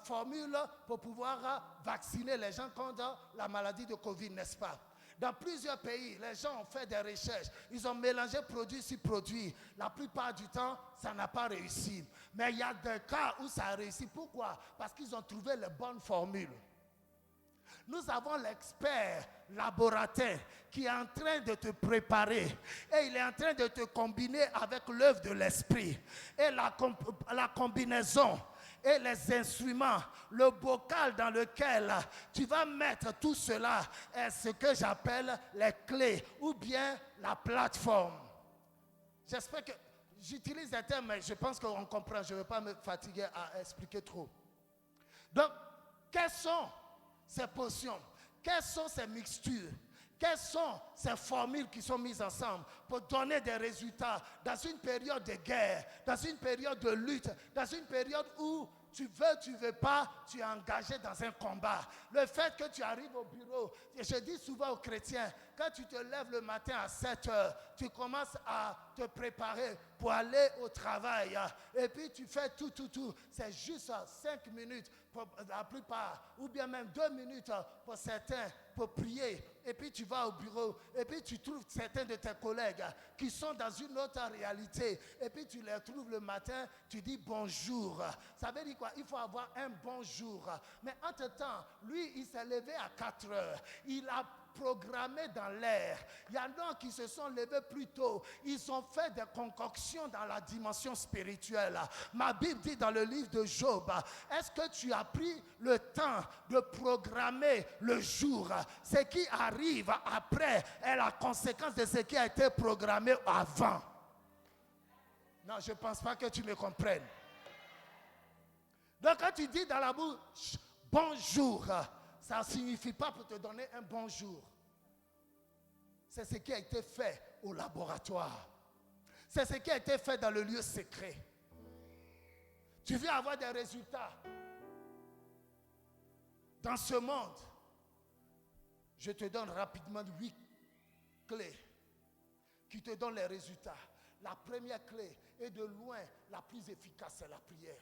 S1: formule pour pouvoir vacciner les gens contre la maladie de Covid, n'est-ce pas? Dans plusieurs pays, les gens ont fait des recherches. Ils ont mélangé produit sur produit. La plupart du temps, ça n'a pas réussi. Mais il y a des cas où ça a réussi. Pourquoi? Parce qu'ils ont trouvé les bonnes formules. Nous avons l'expert laboratoire qui est en train de te préparer. Et il est en train de te combiner avec l'œuvre de l'esprit. Et la combinaison et les instruments, le bocal dans lequel tu vas mettre tout cela est ce que j'appelle les clés ou bien la plateforme. J'espère que j'utilise des termes, mais je pense qu'on comprend. Je ne vais pas me fatiguer à expliquer trop. Donc, quelles sont ces potions? Quelles sont ces mixtures? Quelles sont ces formules qui sont mises ensemble pour donner des résultats dans une période de guerre, dans une période de lutte, dans une période où tu veux pas, tu es engagé dans un combat. Le fait que tu arrives au bureau, et je dis souvent aux chrétiens, quand tu te lèves le matin à 7 heures, tu commences à te préparer pour aller au travail. Et puis tu fais tout. C'est juste 5 minutes pour la plupart, ou bien même 2 minutes pour certains, pour prier. Et puis tu vas au bureau, et puis tu trouves certains de tes collègues qui sont dans une autre réalité. Et puis tu les trouves le matin, tu dis bonjour. Ça veut dire quoi? Il faut avoir un bonjour. Mais entre-temps, lui, il s'est levé à 4 heures. Il a programmé dans l'air. Il y en a qui se sont levés plus tôt. Ils ont fait des concoctions dans la dimension spirituelle. Ma Bible dit dans le livre de Job, est-ce que tu as pris le temps de programmer le jour? Ce qui arrive après est la conséquence de ce qui a été programmé avant. Non, je ne pense pas que tu me comprennes. Donc quand tu dis dans la bouche bonjour, ça ne signifie pas pour te donner un bonjour. C'est ce qui a été fait au laboratoire. C'est ce qui a été fait dans le lieu secret. Tu veux avoir des résultats dans ce monde. Je te donne rapidement 8 clés qui te donnent les résultats. La première clé est de loin la plus efficace, c'est la prière.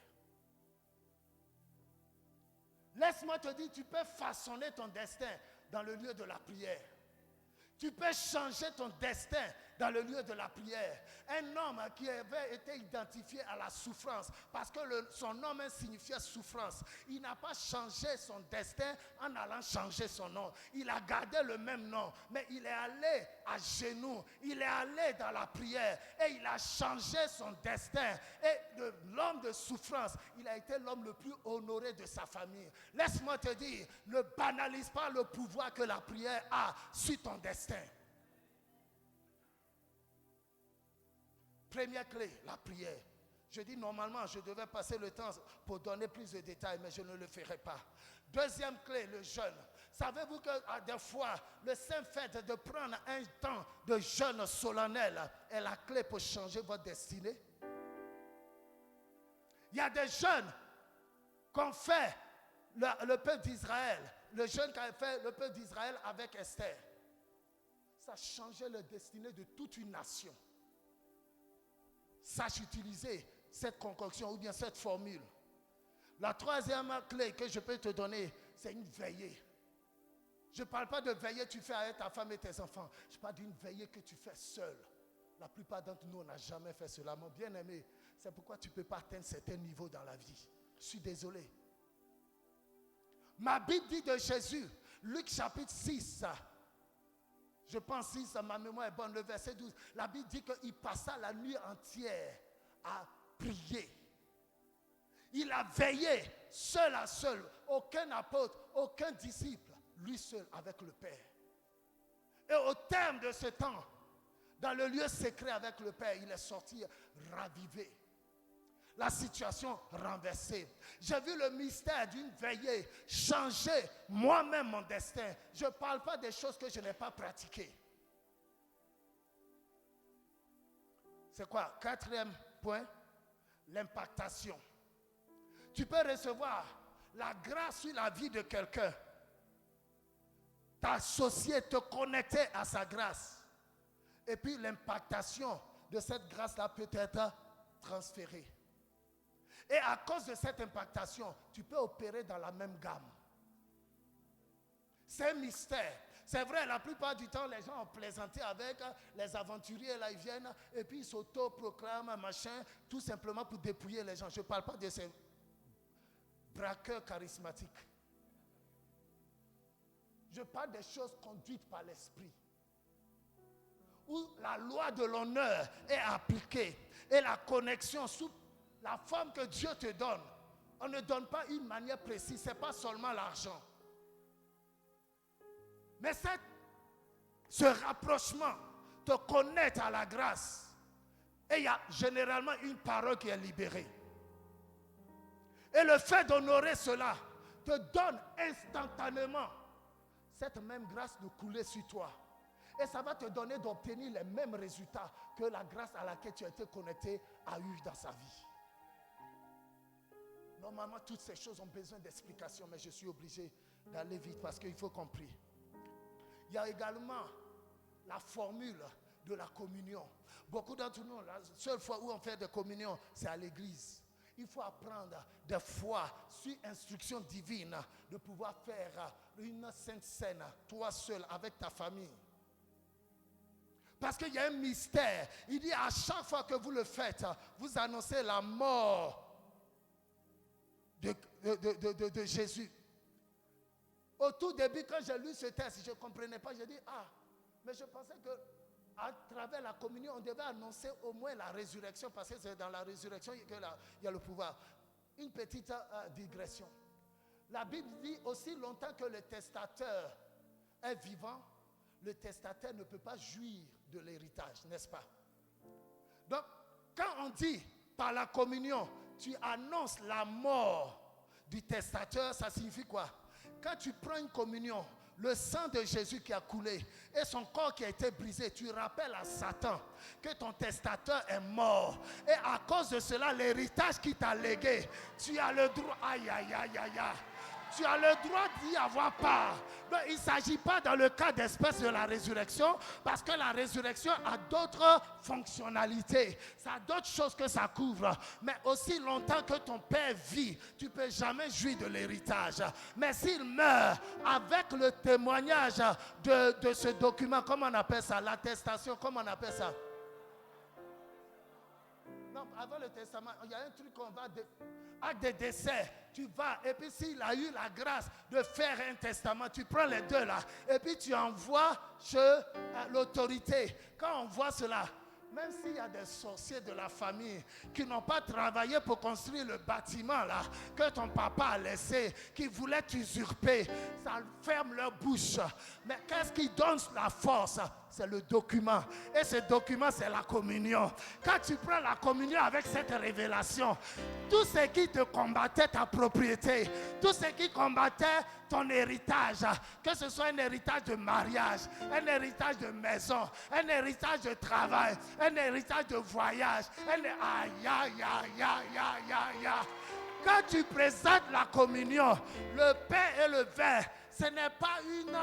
S1: Laisse-moi te dire, tu peux façonner ton destin dans le lieu de la prière. Tu peux changer ton destin dans le lieu de la prière. Un homme qui avait été identifié à la souffrance, parce que son nom signifiait souffrance. Il n'a pas changé son destin en allant changer son nom. Il a gardé le même nom, mais il est allé à genoux. Il est allé dans la prière et il a changé son destin. Et de l'homme de souffrance, il a été l'homme le plus honoré de sa famille. Laisse-moi te dire, ne banalise pas le pouvoir que la prière a sur ton destin. Première clé, la prière. Je dis normalement, je devais passer le temps pour donner plus de détails, mais je ne le ferai pas. Deuxième clé, le jeûne. Savez-vous que des fois, le saint fait de prendre un temps de jeûne solennel est la clé pour changer votre destinée? Il y a des jeûnes qu'ont fait le peuple d'Israël, le jeûne qu'a fait le peuple d'Israël avec Esther. Ça changeait la destinée de toute une nation. Sache utiliser cette concoction ou bien cette formule. La troisième clé que je peux te donner, c'est une veillée. Je ne parle pas de veillée que tu fais avec ta femme et tes enfants. Je parle d'une veillée que tu fais seul. La plupart d'entre nous, on n'a jamais fait cela. Mon bien-aimé, c'est pourquoi tu ne peux pas atteindre certains niveaux dans la vie. Je suis désolé. Ma Bible dit de Jésus, Luc chapitre 6, je pense 6, ma mémoire est bonne, le verset 12. La Bible dit qu'il passa la nuit entière à prier. Il a veillé seul à seul. Aucun apôtre, aucun disciple. Lui seul avec le Père. Et au terme de ce temps, dans le lieu secret avec le Père, il est sorti ravivé. La situation renversée. J'ai vu le mystère d'une veillée changer moi-même mon destin. Je ne parle pas des choses que je n'ai pas pratiquées. C'est quoi? Quatrième point, l'impactation. Tu peux recevoir la grâce sur la vie de quelqu'un, t'associer, te connecter à sa grâce. Et puis l'impactation de cette grâce-là peut être transférée. Et à cause de cette impactation, tu peux opérer dans la même gamme. C'est un mystère. C'est vrai, la plupart du temps, les gens ont plaisanté avec les aventuriers, là, ils viennent et puis ils s'auto-proclament, machin, tout simplement pour dépouiller les gens. Je ne parle pas de ces braqueurs charismatiques. Je parle des choses conduites par l'esprit, où la loi de l'honneur est appliquée et la connexion sous la forme que Dieu te donne. On ne donne pas une manière précise, ce n'est pas seulement l'argent. Mais ce rapprochement te connecte à la grâce. Et il y a généralement une parole qui est libérée. Et le fait d'honorer cela te donne instantanément cette même grâce de couler sur toi. Et ça va te donner d'obtenir les mêmes résultats que la grâce à laquelle tu as été connecté a eu dans sa vie. Normalement, toutes ces choses ont besoin d'explications, mais je suis obligé d'aller vite parce qu'il faut comprendre. Il y a également la formule de la communion. Beaucoup d'entre nous, la seule fois où on fait des communions, c'est à l'église. Il faut apprendre des fois, sur instruction divine, de pouvoir faire une sainte scène, toi seul, avec ta famille. Parce qu'il y a un mystère. Il dit à chaque fois que vous le faites, vous annoncez la mort de Jésus. Au tout début, quand j'ai lu ce texte, je ne comprenais pas. J'ai dit, mais je pensais que à travers la communion, on devait annoncer au moins la résurrection, parce que c'est dans la résurrection qu'il y a le pouvoir. Une petite digression. La Bible dit aussi longtemps que le testateur est vivant, le testateur ne peut pas jouir de l'héritage, n'est-ce pas? Donc, quand on dit par la communion, tu annonces la mort du testateur, ça signifie quoi? Quand tu prends une communion, le sang de Jésus qui a coulé et son corps qui a été brisé, tu rappelles à Satan que ton testateur est mort. Et à cause de cela, l'héritage qui t'a légué, tu as le droit, tu as le droit d'y avoir part. Mais il ne s'agit pas dans le cas d'espèce de la résurrection, parce que la résurrection a d'autres fonctionnalités. Ça a d'autres choses que ça couvre. Mais aussi longtemps que ton père vit, tu ne peux jamais jouir de l'héritage. Mais s'il meurt avec le témoignage de ce document, comment on appelle ça? L'attestation, comment on appelle ça? Non, avant le testament, il y a un truc qu'on va... Acte de décès, tu vas, et puis s'il a eu la grâce de faire un testament, tu prends les deux là, et puis tu envoies chez l'autorité. Quand on voit cela, même s'il y a des sorciers de la famille qui n'ont pas travaillé pour construire le bâtiment là, que ton papa a laissé, qui voulaient t'usurper, ça ferme leur bouche. Mais qu'est-ce qui donne la force? C'est le document. Et ce document, c'est la communion. Quand tu prends la communion avec cette révélation, tout ce qui te combattait ta propriété, tout ce qui combattait ton héritage, que ce soit un héritage de mariage, un héritage de maison, un héritage de travail, un héritage de voyage, quand tu présentes la communion, le pain et le vin, ce n'est pas une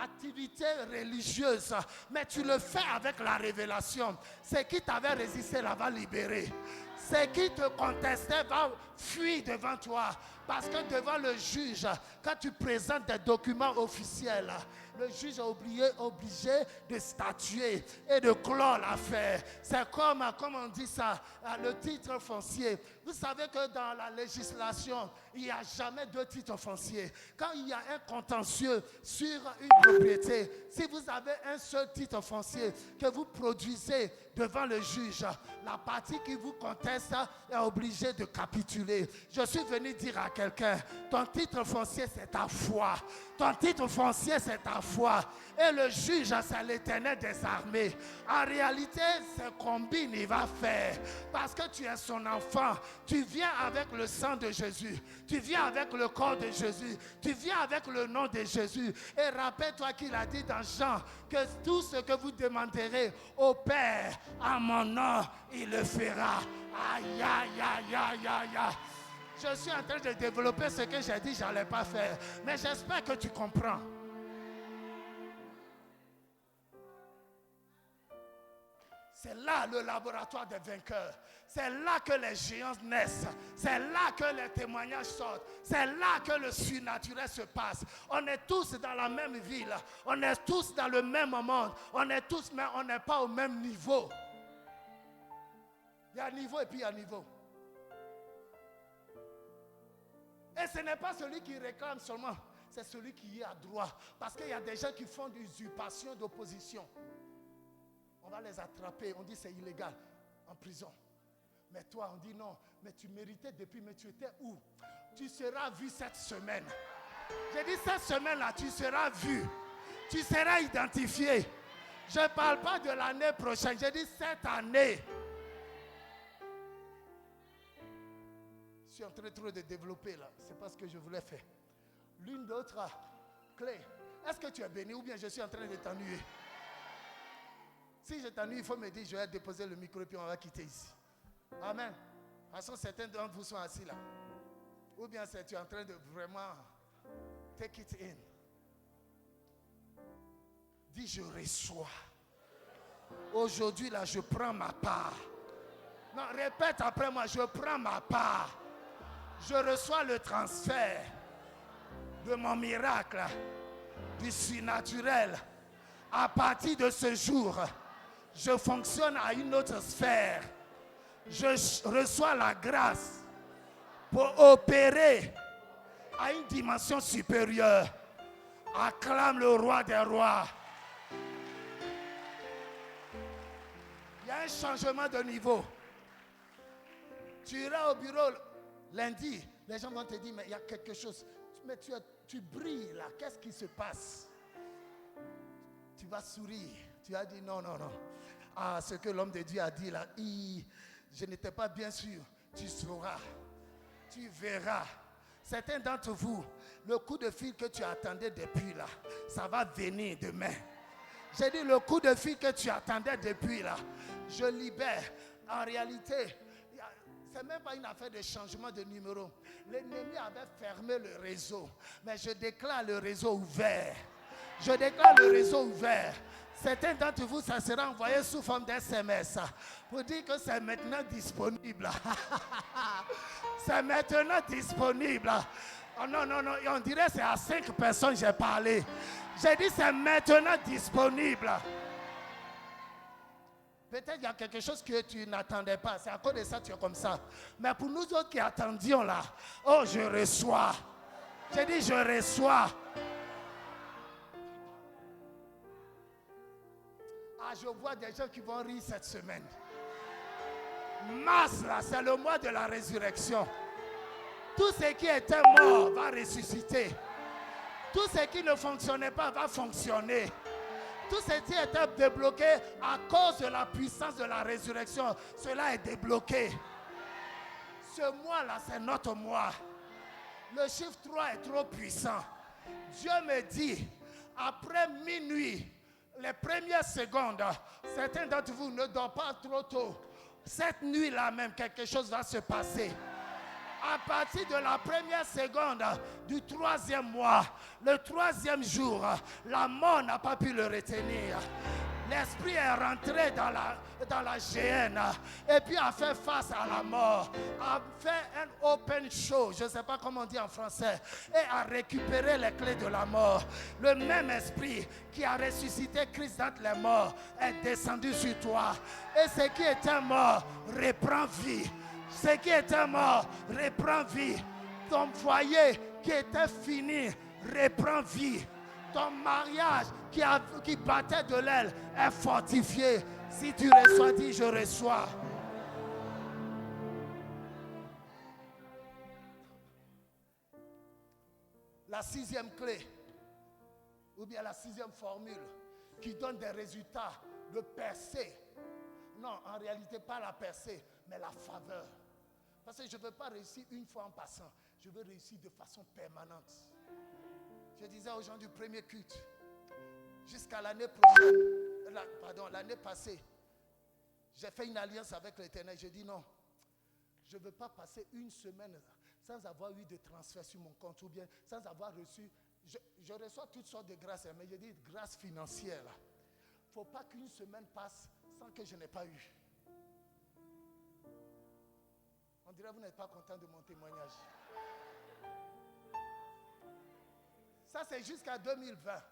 S1: activité religieuse, mais tu le fais avec la révélation. Ce qui t'avait résisté là va libérer. Ce qui te contestait va fuir devant toi. Parce que devant le juge, quand tu présentes des documents officiels, le juge est obligé de statuer et de clore l'affaire. C'est comme on dit ça, le titre foncier. Vous savez que dans la législation, il n'y a jamais deux titres fonciers. Quand il y a un contentieux sur une propriété, si vous avez un seul titre foncier que vous produisez devant le juge, la partie qui vous conteste est obligée de capituler. Je suis venu dire à quelqu'un, ton titre foncier c'est ta foi. Ton titre foncier c'est ta foi. Et le juge, c'est l'Éternel des armées. En réalité, ce combine il va faire. Parce que tu es son enfant. Tu viens avec le sang de Jésus. Tu viens avec le corps de Jésus. Tu viens avec le nom de Jésus. Et rappelle-toi qu'il a dit dans Jean que tout ce que vous demanderez au Père à mon nom, il le fera. Aïe, aïe, aïe, aïe, aïe, aïe. Je suis en train de développer ce que j'ai dit, je n'allais pas faire. Mais j'espère que tu comprends. C'est là le laboratoire des vainqueurs. C'est là que les géants naissent. C'est là que les témoignages sortent. C'est là que le surnaturel se passe. On est tous dans la même ville. On est tous dans le même monde. On est tous, mais on n'est pas au même niveau. Il y a un niveau et puis il y a un niveau. Et ce n'est pas celui qui réclame seulement. C'est celui qui est à droit. Parce qu'il y a des gens qui font d'usurpation d'opposition. On va les attraper, on dit c'est illégal, en prison. Mais toi, on dit non, mais tu méritais depuis, mais tu étais où? Tu seras vu cette semaine. J'ai dit cette semaine-là, tu seras vu. Tu seras identifié. Je ne parle pas de l'année prochaine, j'ai dit cette année. Je suis en train trop de développer là, c'est pas ce que je voulais faire. L'une d'autre clé. Est-ce que tu es béni ou bien je suis en train de t'ennuyer? Si je t'ennuie, il faut me dire, je vais déposer le micro et puis on va quitter ici. Amen. De toute façon, certains d'entre vous sont assis là. Ou bien tu es en train de vraiment take it in. Dis, je reçois Aujourd'hui, là, je prends ma part. Non, répète après moi, je prends ma part. Je reçois le transfert de mon miracle, du surnaturel. À partir de ce jour, je fonctionne à une autre sphère. Je reçois la grâce pour opérer à une dimension supérieure. Acclame le roi des rois. Il y a un changement de niveau. Tu iras au bureau lundi, les gens vont te dire, mais il y a quelque chose. Mais tu brilles là, qu'est-ce qui se passe? Tu vas sourire. Tu vas dire non. Ah, ce que l'homme de Dieu a dit là, je n'étais pas bien sûr. Tu sauras. Tu verras. Certains d'entre vous, le coup de fil que tu attendais depuis là, ça va venir demain. J'ai dit le coup de fil que tu attendais depuis là, je libère. En réalité, c'est même pas une affaire de changement de numéro. L'ennemi avait fermé le réseau, mais je déclare le réseau ouvert. Je déclare le réseau ouvert. Certains d'entre vous, ça sera envoyé sous forme d'SMS pour dire que c'est maintenant disponible. C'est maintenant disponible. Oh non, on dirait que c'est à 5 personnes que j'ai parlé. J'ai dit c'est maintenant disponible. Peut-être qu'il y a quelque chose que tu n'attendais pas. C'est à cause de ça que tu es comme ça. Mais pour nous autres qui attendions là, oh je reçois. J'ai dit je reçois. Ah, je vois des gens qui vont rire cette semaine. Mars, là, c'est le mois de la résurrection. Tout ce qui était mort va ressusciter. Tout ce qui ne fonctionnait pas va fonctionner. Tout ce qui était débloqué à cause de la puissance de la résurrection, cela est débloqué. Ce mois-là, c'est notre mois. Le chiffre 3 est trop puissant. Dieu me dit, après minuit, les premières secondes, certains d'entre vous ne dorment pas trop tôt. Cette nuit-là même, quelque chose va se passer. À partir de la première seconde du 3e mois, le 3e jour, la mort n'a pas pu le retenir. L'esprit est rentré dans la géhenne et puis a fait face à la mort, a fait un open show, je ne sais pas comment on dit en français, et a récupéré les clés de la mort. Le même esprit qui a ressuscité Christ d'entre les morts est descendu sur toi. Et ce qui était mort reprend vie. Ce qui était mort reprend vie. Ton foyer qui était fini reprend vie. Ton mariage qui battait de l'aile est fortifié. Si tu reçois, dis je reçois. La 6e clé, ou bien la 6e formule, qui donne des résultats de percée. Non, en réalité, pas la percée, mais la faveur. Parce que je ne veux pas réussir une fois en passant. Je veux réussir de façon permanente. Je disais aux gens du premier culte, jusqu'à l'année prochaine, l'année passée, j'ai fait une alliance avec l'Éternel. Je dis non, je ne veux pas passer une semaine sans avoir eu de transfert sur mon compte ou bien sans avoir reçu. Je reçois toutes sortes de grâces, mais je dis grâce financière. Il ne faut pas qu'une semaine passe sans que je n'ai pas eu. On dirait que vous n'êtes pas content de mon témoignage. Ça, c'est jusqu'à 2020.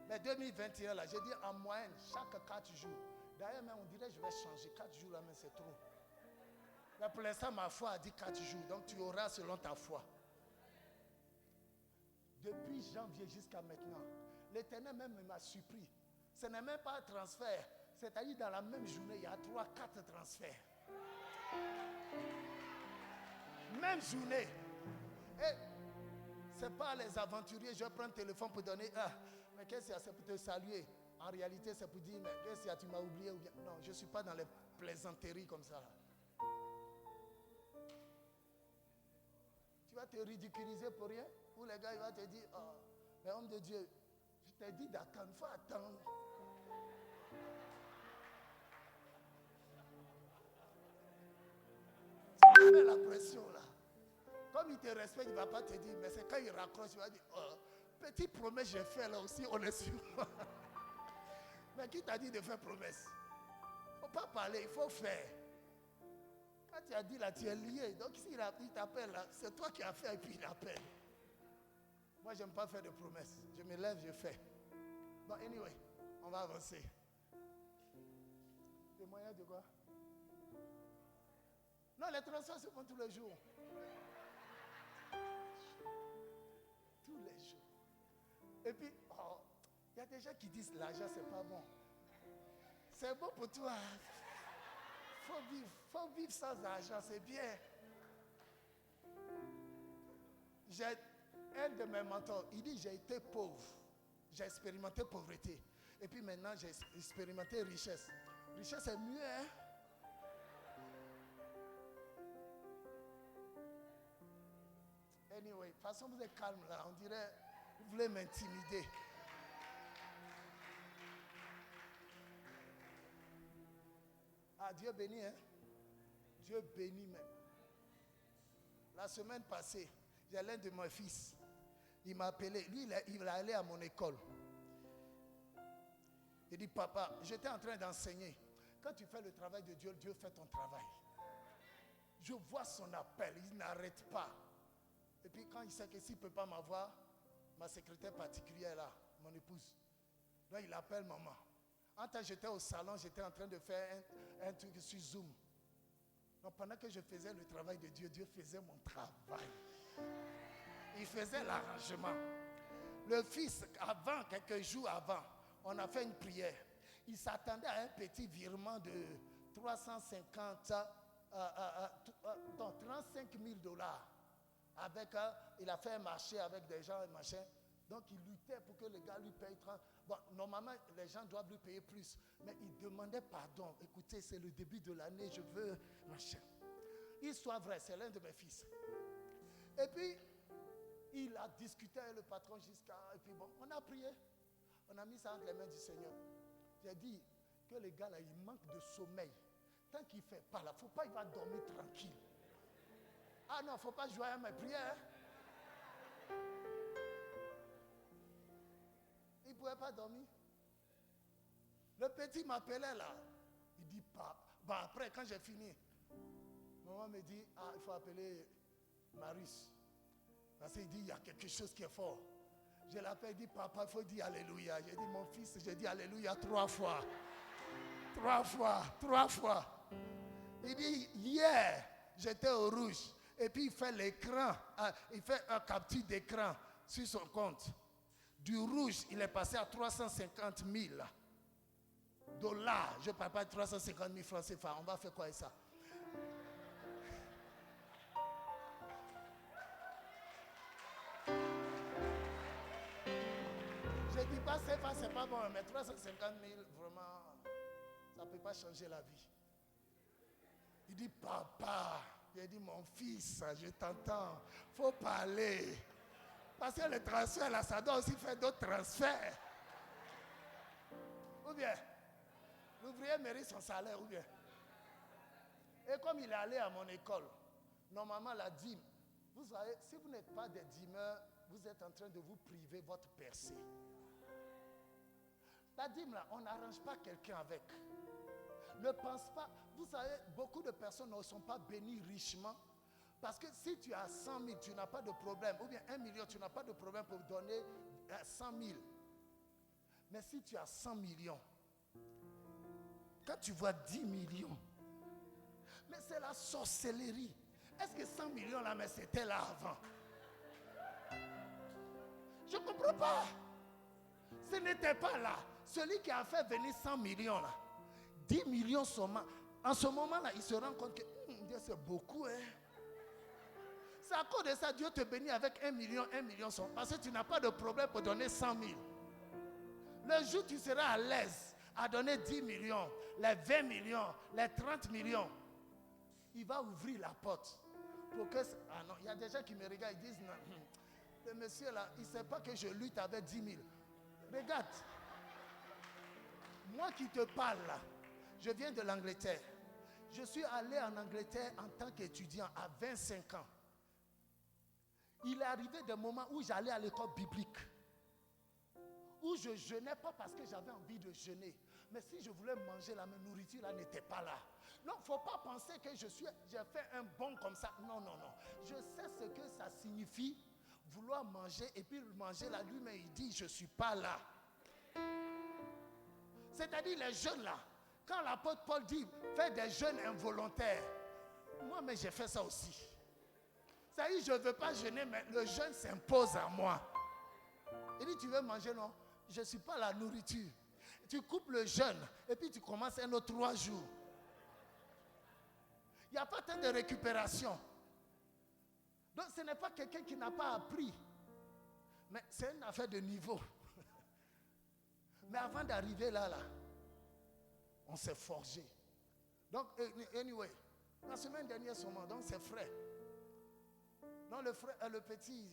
S1: Mais 2021, là, j'ai dit en moyenne, chaque 4 jours. D'ailleurs, même, on dirait que je vais changer. 4 jours, là, mais c'est trop. Mais pour l'instant, ma foi a dit 4 jours. Donc, tu auras selon ta foi. Depuis janvier jusqu'à maintenant, l'Éternel même m'a surpris. Ce n'est même pas un transfert. C'est-à-dire, dans la même journée, il y a 3-4 transferts. Même journée. Et ce n'est pas les aventuriers, je prends le téléphone pour donner mais qu'est-ce qu'il y a, c'est pour te saluer. En réalité, c'est pour dire, mais qu'est-ce qu'il y a, tu m'as oublié ou bien. Non, je ne suis pas dans les plaisanteries comme ça. Tu vas te ridiculiser pour rien. Ou les gars, ils vont te dire, oh, mais homme de Dieu, je t'ai dit d'attendre, il faut attendre. Tu mets la pression là. Comme il te respecte, il ne va pas te dire, mais c'est quand il raccroche, il va dire, oh, petite promesse j'ai fait là aussi, on est sûr. Mais qui t'a dit de faire promesse? pas parler, il faut faire. Quand tu as dit là, tu es lié. Donc s'il t'appelle là, c'est toi qui as fait et puis il appelle. Moi, je n'aime pas faire de promesses. Je me lève, je fais. Bon, anyway, on va avancer. Les moyens de quoi? Non, les transferts se font tous les jours. Tous les jours. Et puis, il y a des gens qui disent l'argent, c'est pas bon. C'est bon pour toi. Faut vivre sans argent, c'est bien. J'ai un de mes mentors, il dit j'ai été pauvre. J'ai expérimenté pauvreté. Et puis maintenant, j'ai expérimenté richesse. Richesse, c'est mieux, hein? Anyway, de toute façon, vous êtes calme là. On dirait, vous voulez m'intimider. Ah, Dieu bénit, hein? Dieu bénit même. La semaine passée, j'ai l'un de mes fils. Il m'a appelé. Lui, il est allé à mon école. Il dit, papa, j'étais en train d'enseigner. Quand tu fais le travail de Dieu, Dieu fait ton travail. Je vois son appel, il n'arrête pas. Et puis quand il sait que s'il ne peut pas m'avoir, ma secrétaire particulière là, mon épouse, là il appelle maman. En temps j'étais au salon, j'étais en train de faire un truc sur Zoom. Donc pendant que je faisais le travail de Dieu, Dieu faisait mon travail. Il faisait l'arrangement. Le fils, avant, quelques jours avant, on a fait une prière. Il s'attendait à un petit virement de 350, donc 35 000 $. Avec, il a fait un marché avec des gens et machin. Donc il luttait pour que les gars lui payent 30. Bon, normalement, les gens doivent lui payer plus. Mais il demandait pardon. Écoutez, c'est le début de l'année, je veux machin. Histoire vraie, c'est l'un de mes fils. Et puis, il a discuté avec le patron jusqu'à... Et puis bon, on a prié. On a mis ça entre les mains du Seigneur. J'ai dit que les gars là, ils manquent de sommeil. Tant qu'il ne fait pas là, il ne faut pas, il va dormir tranquille. Ah non, il ne faut pas jouer à mes prières. Il ne pouvait pas dormir. Le petit m'appelait là. Il dit, pas. Bon, après, quand j'ai fini, maman me dit, ah, il faut appeler Marius. Parce qu'il dit, il y a quelque chose qui est fort. Je l'appelle, il dit, papa, il faut dire Alléluia. J'ai dit, mon fils, j'ai dit Alléluia 3 fois. 3 fois, 3 fois. Il dit, hier, j'étais au rouge. Et puis il fait l'écran, il fait un capture d'écran sur son compte. Du rouge, il est passé à 350 000 $. Je ne parle pas de 350 000 francs CFA. On va faire quoi avec ça? Je ne dis pas CFA, c'est pas bon, mais 350 000, vraiment, ça ne peut pas changer la vie. Il dit, papa, j'ai dit, mon fils, je t'entends, il faut parler. Parce que le transfert, là, ça doit aussi faire d'autres transferts. Ou bien, l'ouvrier mérite son salaire, ou bien. Et comme il est allé à mon école, normalement, la dîme, vous savez, si vous n'êtes pas des dîmeurs, vous êtes en train de vous priver votre percée. La dîme, là, on n'arrange pas quelqu'un avec. Ne pense pas, vous savez, beaucoup de personnes ne sont pas bénies richement. Parce que si tu as 100 000, tu n'as pas de problème. Ou bien 1 million, tu n'as pas de problème pour donner 100 000. Mais si tu as 100 millions, quand tu vois 10 millions, mais c'est la sorcellerie. Est-ce que 100 millions là, mais c'était là avant? Je ne comprends pas. Ce n'était pas là. Celui qui a fait venir 100 millions là, 10 millions seulement. En ce moment-là, il se rend compte que Dieu, c'est beaucoup, hein. C'est à cause de ça, Dieu te bénit avec 1 million, 1 million. Parce que tu n'as pas de problème pour donner 100 000. Le jour où tu seras à l'aise à donner 10 millions, les 20 millions, les 30 millions, il va ouvrir la porte. Pour que... Ah non, il y a des gens qui me regardent, ils disent, non, le monsieur là, il ne sait pas que je lutte avec 10 000. Regarde, moi qui te parle là, je viens de l'Angleterre. Je suis allé en Angleterre en tant qu'étudiant à 25 ans. Il est arrivé des moments où j'allais à l'école biblique, où je jeûnais pas parce que j'avais envie de jeûner. Mais si je voulais manger, la nourriture là n'était pas là. Non, il ne faut pas penser que j'ai fait un bond comme ça. Non, non, non. Je sais ce que ça signifie, vouloir manger, et puis manger là, lui-même il dit, je ne suis pas là. C'est-à-dire les jeûnes là, quand l'apôtre Paul dit, fais des jeûnes involontaires. Moi, mais j'ai fait ça aussi. C'est-à-dire, je ne veux pas jeûner, mais le jeûne s'impose à moi. Il dit, tu veux manger, non? Je ne suis pas la nourriture. Tu coupes le jeûne, et puis tu commences un autre 3 jours. Il n'y a pas tant de récupération. Donc, ce n'est pas quelqu'un qui n'a pas appris. Mais c'est une affaire de niveau. Mais avant d'arriver là, on s'est forgé. Donc, anyway, la semaine dernière seulement, donc c'est frais. Donc le petit,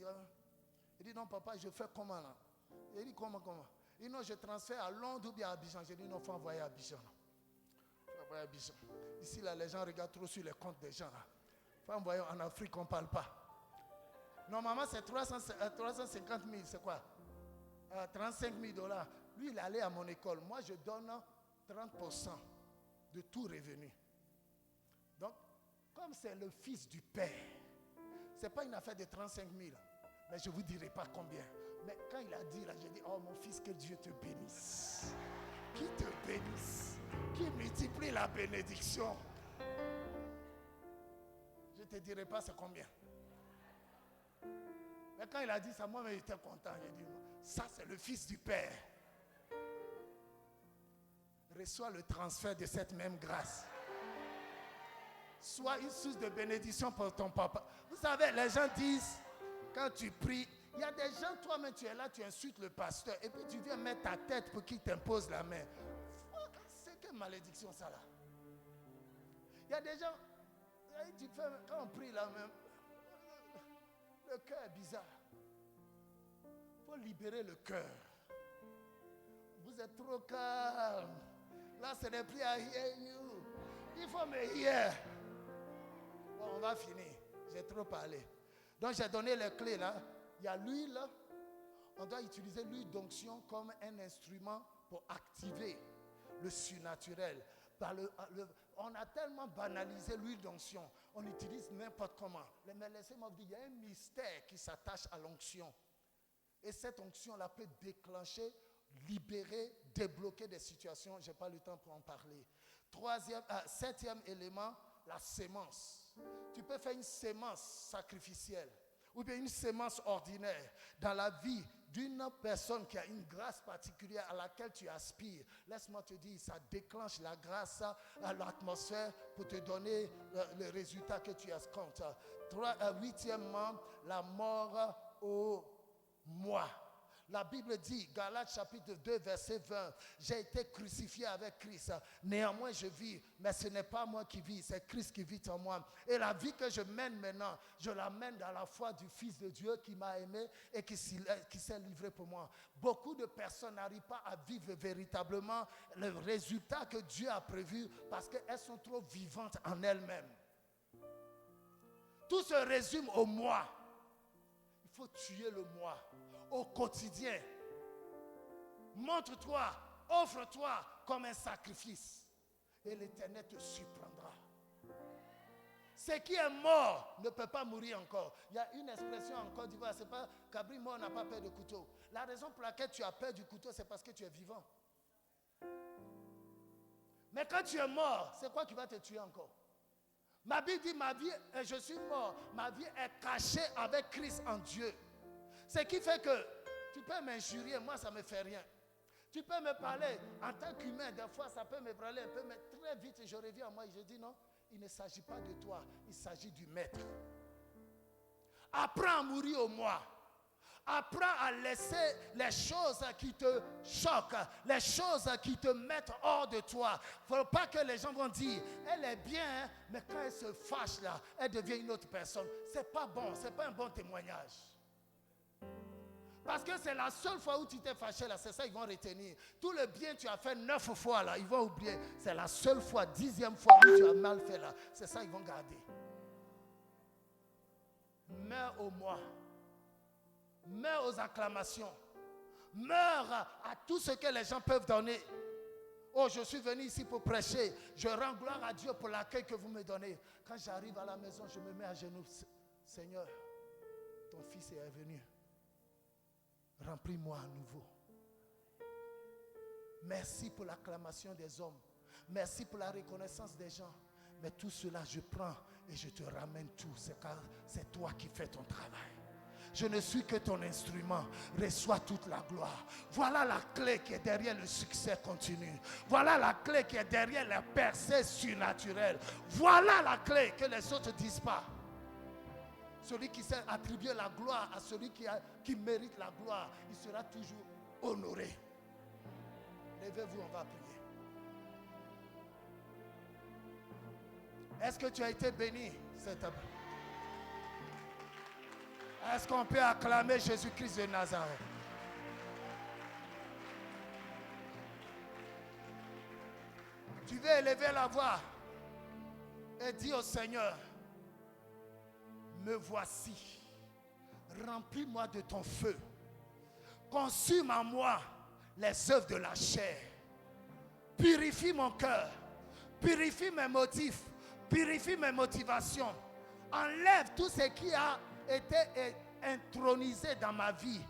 S1: il dit non papa, je fais comment là? Il dit comment? Il dit non, je transfère à Londres ou bien à Abidjan. J'ai dit non, il faut envoyer à Abidjan. Ici là, les gens regardent trop sur les comptes des gens là. Il faut envoyer en Afrique, on ne parle pas. Normalement c'est 350 000, c'est quoi? 35 000 $. Lui il est allé à mon école. Moi je donne 30% de tout revenu. Donc, comme c'est le fils du père, ce n'est pas une affaire de 35 000, mais je ne vous dirai pas combien. Mais quand il a dit là, j'ai dit, oh mon fils, que Dieu te bénisse. Qui te bénisse. Qui multiplie la bénédiction. Je ne te dirai pas c'est combien. Mais quand il a dit ça, moi, j'étais content. J'ai dit, ça c'est le fils du père. Reçois le transfert de cette même grâce. Sois une source de bénédiction pour ton papa. Vous savez, les gens disent, quand tu pries, il y a des gens, toi-même tu es là, tu insultes le pasteur, et puis tu viens mettre ta tête pour qu'il t'impose la main. C'est quelle malédiction ça là? Il y a des gens, tu fais, quand on prie là même, le cœur est bizarre. Il faut libérer le cœur. Vous êtes trop calme. Là, ce n'est plus à hear you. Il faut me hear. Bon, on va finir. J'ai trop parlé. Donc, j'ai donné les clés là. Il y a l'huile. On doit utiliser l'huile d'onction comme un instrument pour activer le surnaturel. On a tellement banalisé l'huile d'onction. On utilise n'importe comment. Mais laissez-moi vous dire, il y a un mystère qui s'attache à l'onction. Et cette onction-là peut déclencher, libérer, débloquer des situations. Je n'ai pas le temps pour en parler. 7e élément, la sémence. Tu peux faire une sémence sacrificielle ou bien une sémence ordinaire dans la vie d'une personne qui a une grâce particulière à laquelle tu aspires. Laisse-moi te dire, ça déclenche la grâce à l'atmosphère pour te donner le résultat que tu escomptes. 8e, la mort au moi. La Bible dit, Galates chapitre 2, verset 20, j'ai été crucifié avec Christ. Néanmoins, je vis, mais ce n'est pas moi qui vis, c'est Christ qui vit en moi. Et la vie que je mène maintenant, je la mène dans la foi du Fils de Dieu qui m'a aimé et qui s'est livré pour moi. Beaucoup de personnes n'arrivent pas à vivre véritablement le résultat que Dieu a prévu parce qu'elles sont trop vivantes en elles-mêmes. Tout se résume au moi. Il faut tuer le moi. Au quotidien, montre-toi, offre-toi comme un sacrifice et l'Éternel te surprendra. Ce qui est mort ne peut pas mourir encore. Il y a une expression en Côte d'Ivoire, c'est pas Cabri mort n'a pas peur de couteau. La raison pour laquelle tu as peur du couteau, c'est parce que tu es vivant. Mais quand tu es mort, c'est quoi qui va te tuer encore? Ma Bible dit, ma vie, je suis mort, ma vie est cachée avec Christ en Dieu. Ce qui fait que tu peux m'injurier, moi ça ne me fait rien. Tu peux me parler en tant qu'humain, des fois ça peut me parler un peu, mais très vite je reviens à moi et je dis non, il ne s'agit pas de toi, il s'agit du maître. Apprends à mourir au moi. Apprends à laisser les choses qui te choquent, les choses qui te mettent hors de toi. Il ne faut pas que les gens vont dire, elle est bien, mais quand elle se fâche là, elle devient une autre personne. Ce n'est pas bon, ce n'est pas un bon témoignage. Parce que c'est la seule fois où tu t'es fâché là, c'est ça ils vont retenir. Tout le bien tu as fait 9 fois là, ils vont oublier. C'est la seule fois, 10e fois où tu as mal fait là, c'est ça ils vont garder. Mets au moi. Mets aux acclamations. Meurs à tout ce que les gens peuvent donner. Oh, je suis venu ici pour prêcher. Je rends gloire à Dieu pour l'accueil que vous me donnez. Quand j'arrive à la maison, je me mets à genoux. Seigneur, ton fils est venu. Remplis-moi à nouveau. Merci pour l'acclamation des hommes. Merci pour la reconnaissance des gens. Mais tout cela, je prends et je te ramène tout. C'est toi qui fais ton travail. Je ne suis que ton instrument. Reçois toute la gloire. Voilà la clé qui est derrière le succès continu. Voilà la clé qui est derrière la percée surnaturelle. Voilà la clé que les autres ne disent pas. Celui qui sait attribuer la gloire à celui qui mérite la gloire, il sera toujours honoré. Levez-vous, on va prier. Est-ce que tu as été béni cette année? Est-ce qu'on peut acclamer Jésus-Christ de Nazareth? Tu veux élever la voix et dire au Seigneur, me voici, remplis-moi de ton feu, consume en moi les œuvres de la chair, purifie mon cœur, purifie mes motifs, purifie mes motivations, enlève tout ce qui a été intronisé dans ma vie,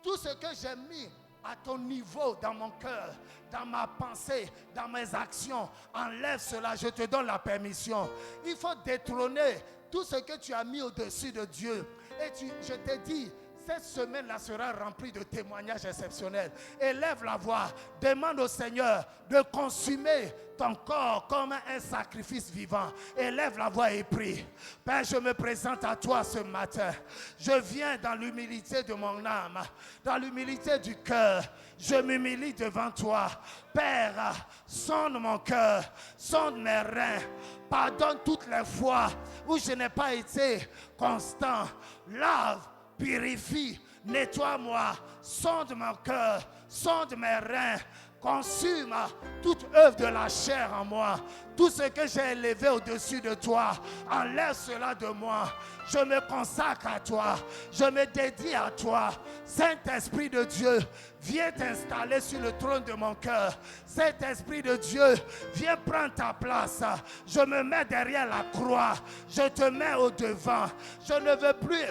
S1: tout ce que j'ai mis à ton niveau dans mon cœur, dans ma pensée, dans mes actions, enlève cela, je te donne la permission. Il faut détrôner tout ce que tu as mis au-dessus de Dieu. Et je te dis, cette semaine-là sera remplie de témoignages exceptionnels. Élève la voix, demande au Seigneur de consumer ton corps comme un sacrifice vivant. Élève la voix et prie. Père, je me présente à toi ce matin. Je viens dans l'humilité de mon âme, dans l'humilité du cœur. Je m'humilie devant toi. Père, sonde mon cœur, sonde mes reins. Pardonne toutes les fois où je n'ai pas été constant. Lave, purifie, nettoie-moi, sonde mon cœur, sonde mes reins, consume toute œuvre de la chair en moi, tout ce que j'ai élevé au-dessus de toi, enlève cela de moi. Je me consacre à toi, je me dédie à toi. Saint-Esprit de Dieu, viens t'installer sur le trône de mon cœur. Saint-Esprit de Dieu, viens prendre ta place. Je me mets derrière la croix, je te mets au devant. Je ne veux plus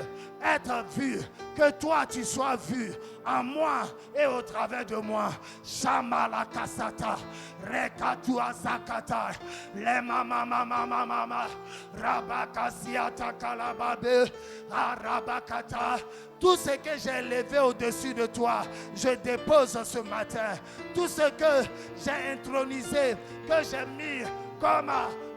S1: être vu, que toi tu sois vu en moi et au travers de moi. Shamala kasata, rekatua zakata, le mama mama mama, rabakasiata kalababe, arabakata. Tout ce que j'ai élevé au-dessus de toi, je dépose ce matin. Tout ce que j'ai intronisé, que j'ai mis comme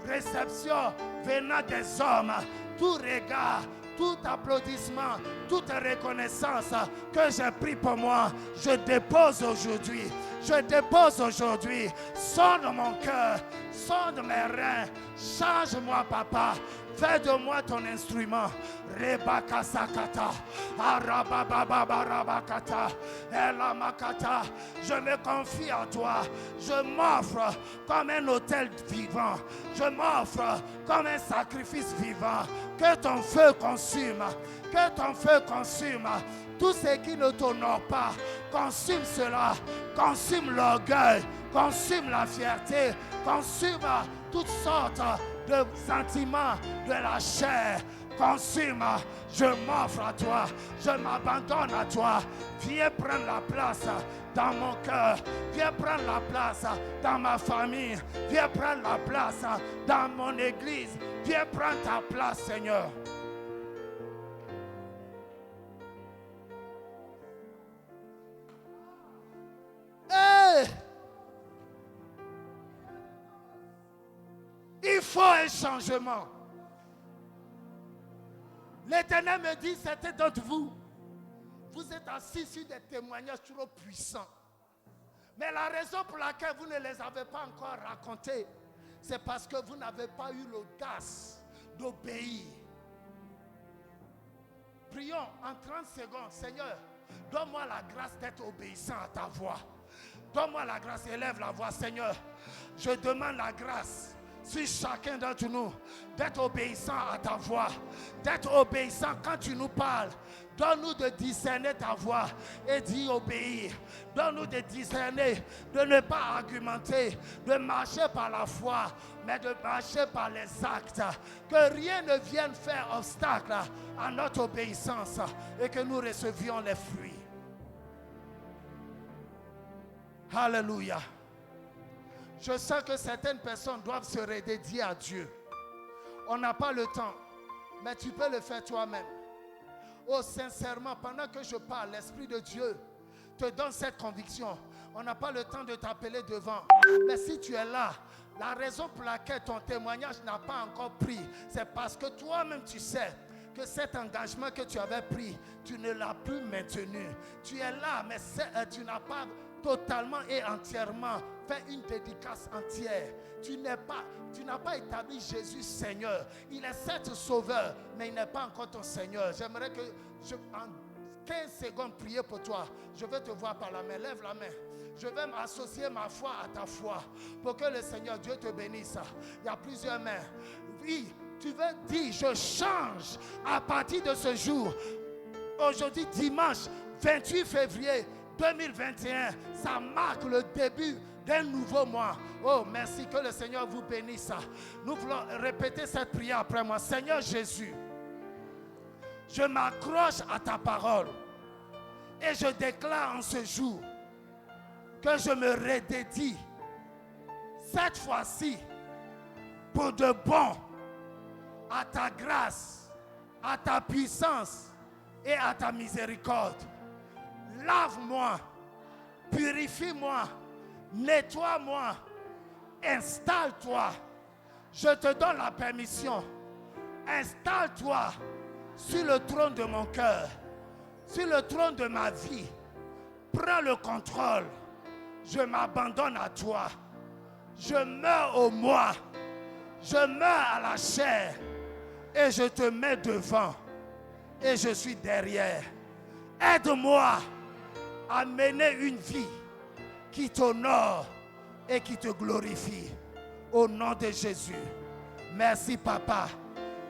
S1: réception venant des hommes, tout regard, tout applaudissement, toute reconnaissance que j'ai pris pour moi, je dépose aujourd'hui. Je dépose aujourd'hui. Sonde mon cœur, sonde mes reins. Change-moi, papa. Fais de moi ton instrument. Rebaka sakata, arabababa rabakata, elamakata. Je me confie à toi. Je m'offre comme un autel vivant. Je m'offre comme un sacrifice vivant. Que ton feu consume. Que ton feu consume. Tout ce qui ne t'honore pas, consume cela. Consume l'orgueil. Consume la fierté. Consume toutes sortes de sentiments de la chair. Consume, je m'offre à toi, je m'abandonne à toi. Viens prendre la place dans mon cœur, viens prendre la place dans ma famille, viens prendre la place dans mon église, viens prendre ta place, Seigneur. Hey! Il faut un changement. L'Éternel me dit, certains d'entre vous, vous êtes assis sur des témoignages trop puissants. Mais la raison pour laquelle vous ne les avez pas encore racontés, c'est parce que vous n'avez pas eu l'audace d'obéir. Prions en 30 secondes. Seigneur, donne-moi la grâce d'être obéissant à ta voix. Donne-moi la grâce, élève la voix. Seigneur, je demande la grâce. sur chacun d'entre nous, d'être obéissant à ta voix, d'être obéissant quand tu nous parles. Donne-nous de discerner ta voix et d'y obéir. Donne-nous de discerner, de ne pas argumenter, de marcher par la foi, mais de marcher par les actes. Que rien ne vienne faire obstacle à notre obéissance et que nous recevions les fruits. Alléluia. Je sens que certaines personnes doivent se redédier à Dieu. On n'a pas le temps, mais tu peux le faire toi-même. Oh, sincèrement, pendant que je parle, l'Esprit de Dieu te donne cette conviction. On n'a pas le temps de t'appeler devant. Mais si tu es là, la raison pour laquelle ton témoignage n'a pas encore pris, c'est parce que toi-même tu sais que cet engagement que tu avais pris, tu ne l'as plus maintenu. Tu es là, mais tu n'as pas totalement et entièrement fait une dédicace entière. Tu n'as pas établi Jésus Seigneur. Il est certes sauveur, mais il n'est pas encore ton Seigneur. J'aimerais que en 15 secondes prier pour toi. Je veux te voir par la main. Lève la main. Je vais m'associer ma foi à ta foi pour que le Seigneur Dieu te bénisse. Il y a plusieurs mains. Oui, tu veux dire, je change à partir de ce jour. Aujourd'hui, dimanche 28 février 2021, ça marque le début d'un nouveau mois. Oh, merci, que le Seigneur vous bénisse. Nous voulons répéter cette prière après moi. Seigneur Jésus, je m'accroche à ta parole et je déclare en ce jour que je me redédie cette fois-ci pour de bon à ta grâce, à ta puissance et à ta miséricorde. Lave-moi, purifie-moi, nettoie-moi, installe-toi. Je te donne la permission. Installe-toi sur le trône de mon cœur, sur le trône de ma vie. Prends le contrôle. Je m'abandonne à toi. Je meurs au moi. Je meurs à la chair. Et je te mets devant. Et je suis derrière. Aide-moi à mener une vie qui t'honore et qui te glorifie. Au nom de Jésus. Merci, Papa,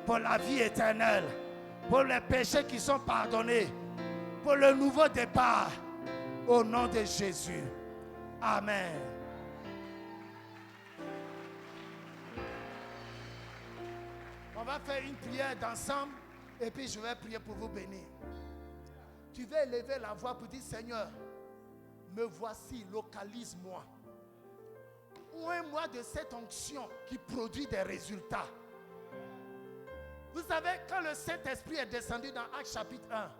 S1: pour la vie éternelle, pour les péchés qui sont pardonnés, pour le nouveau départ. Au nom de Jésus. Amen. On va faire une prière d'ensemble et puis je vais prier pour vous bénir. Tu veux élever la voix pour dire, Seigneur, me voici, localise-moi. Oins-moi de cette onction qui produit des résultats. Vous savez, quand le Saint-Esprit est descendu dans Actes chapitre 1,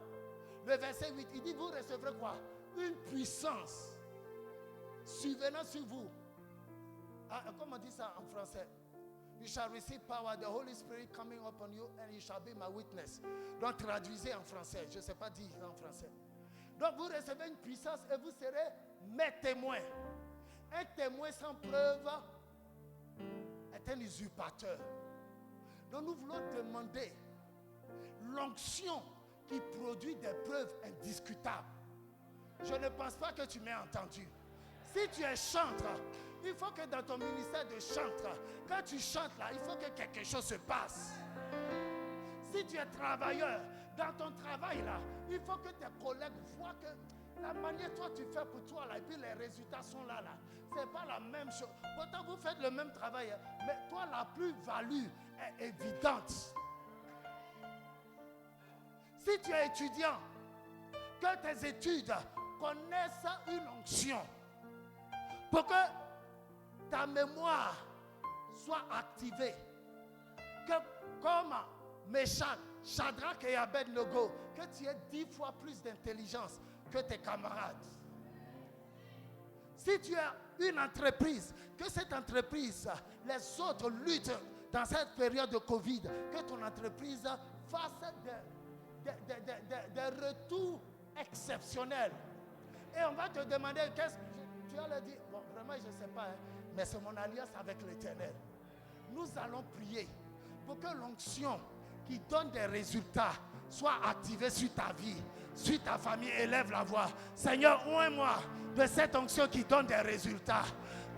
S1: le verset 8, il dit, vous recevrez quoi? Une puissance survenant sur vous. Comment on dit ça en français? You shall receive power, the Holy Spirit coming upon you, and you shall be my witness. Donc traduisez en français, je ne sais pas dire en français. Donc vous recevez une puissance et vous serez mes témoins. Un témoin sans preuve est un usurpateur. Donc nous voulons demander l'onction qui produit des preuves indiscutables. Je ne pense pas que tu m'aies entendu. Si tu es chantre, il faut que dans ton ministère de chantre, quand tu chantes là, il faut que quelque chose se passe. Si tu es travailleur, dans ton travail là, il faut que tes collègues voient que la manière toi tu fais pour toi là, et puis les résultats sont là. C'est pas la même chose. Pourtant vous faites le même travail, mais toi la plus-value est évidente. Si tu es étudiant, que tes études connaissent une onction pour que ta mémoire soit activée. Que comme Meshach, Shadrach et Abednego, que tu aies 10 fois plus d'intelligence que tes camarades. Si tu as une entreprise, que cette entreprise, les autres luttent dans cette période de Covid, que ton entreprise fasse des retours exceptionnels. Et on va te demander, qu'est-ce que tu vas leur dire? Bon, vraiment, je ne sais pas, mais c'est mon alliance avec l'Éternel. Nous allons prier pour que l'onction qui donne des résultats soit activée sur ta vie, sur ta famille. Élève la voix. Seigneur, oins-moi de cette onction qui donne des résultats.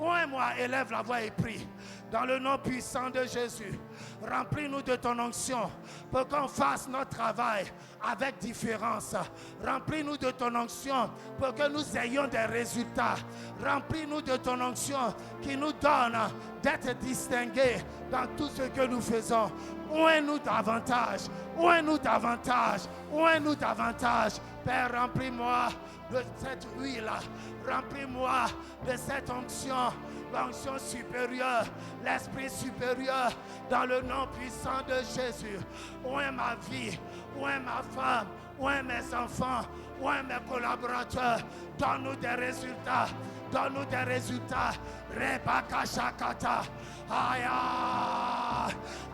S1: Oins-moi, élève la voix et prie. Dans le nom puissant de Jésus, remplis-nous de ton onction pour qu'on fasse notre travail avec différence. Remplis-nous de ton onction pour que nous ayons des résultats. Remplis-nous de ton onction qui nous donne d'être distingués dans tout ce que nous faisons. Oins-nous davantage, oins-nous davantage, oins-nous davantage. Père, remplis-moi de cette huile, remplis-moi de cette onction, l'onction supérieure, l'esprit supérieur, dans le nom puissant de Jésus. Oins ma vie, oins ma femme, oins mes enfants, oins mes collaborateurs. Donne-nous des résultats, donne-nous des résultats. Rebaka Shakata.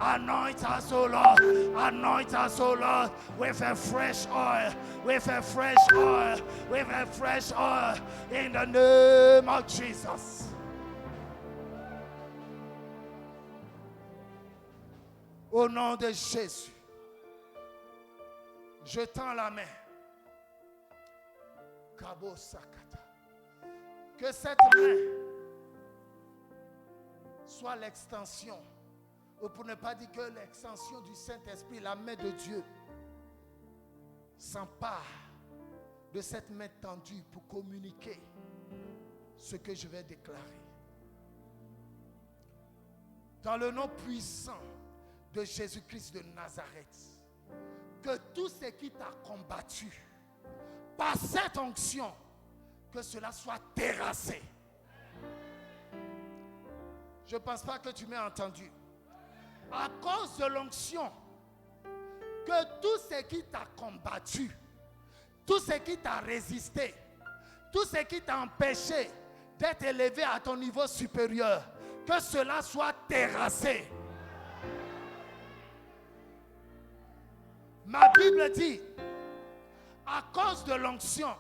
S1: Anoint us, O Lord. Anoint us, O Lord, with a fresh oil, with a fresh oil, with a fresh oil, in the name of Jesus. Au nom de Jésus, je tends la main. Kabo Sakata. Que cette main soit l'extension, ou pour ne pas dire que l'extension du Saint-Esprit, la main de Dieu, s'empare de cette main tendue pour communiquer ce que je vais déclarer. Dans le nom puissant de Jésus-Christ de Nazareth, que tout ce qui t'a combattu, par cette onction, que cela soit terrassé. Je ne pense pas que tu m'as entendu. À cause de l'onction, que tout ce qui t'a combattu, tout ce qui t'a résisté, tout ce qui t'a empêché d'être élevé à ton niveau supérieur, que cela soit terrassé. Ma Bible dit, à cause de l'onction,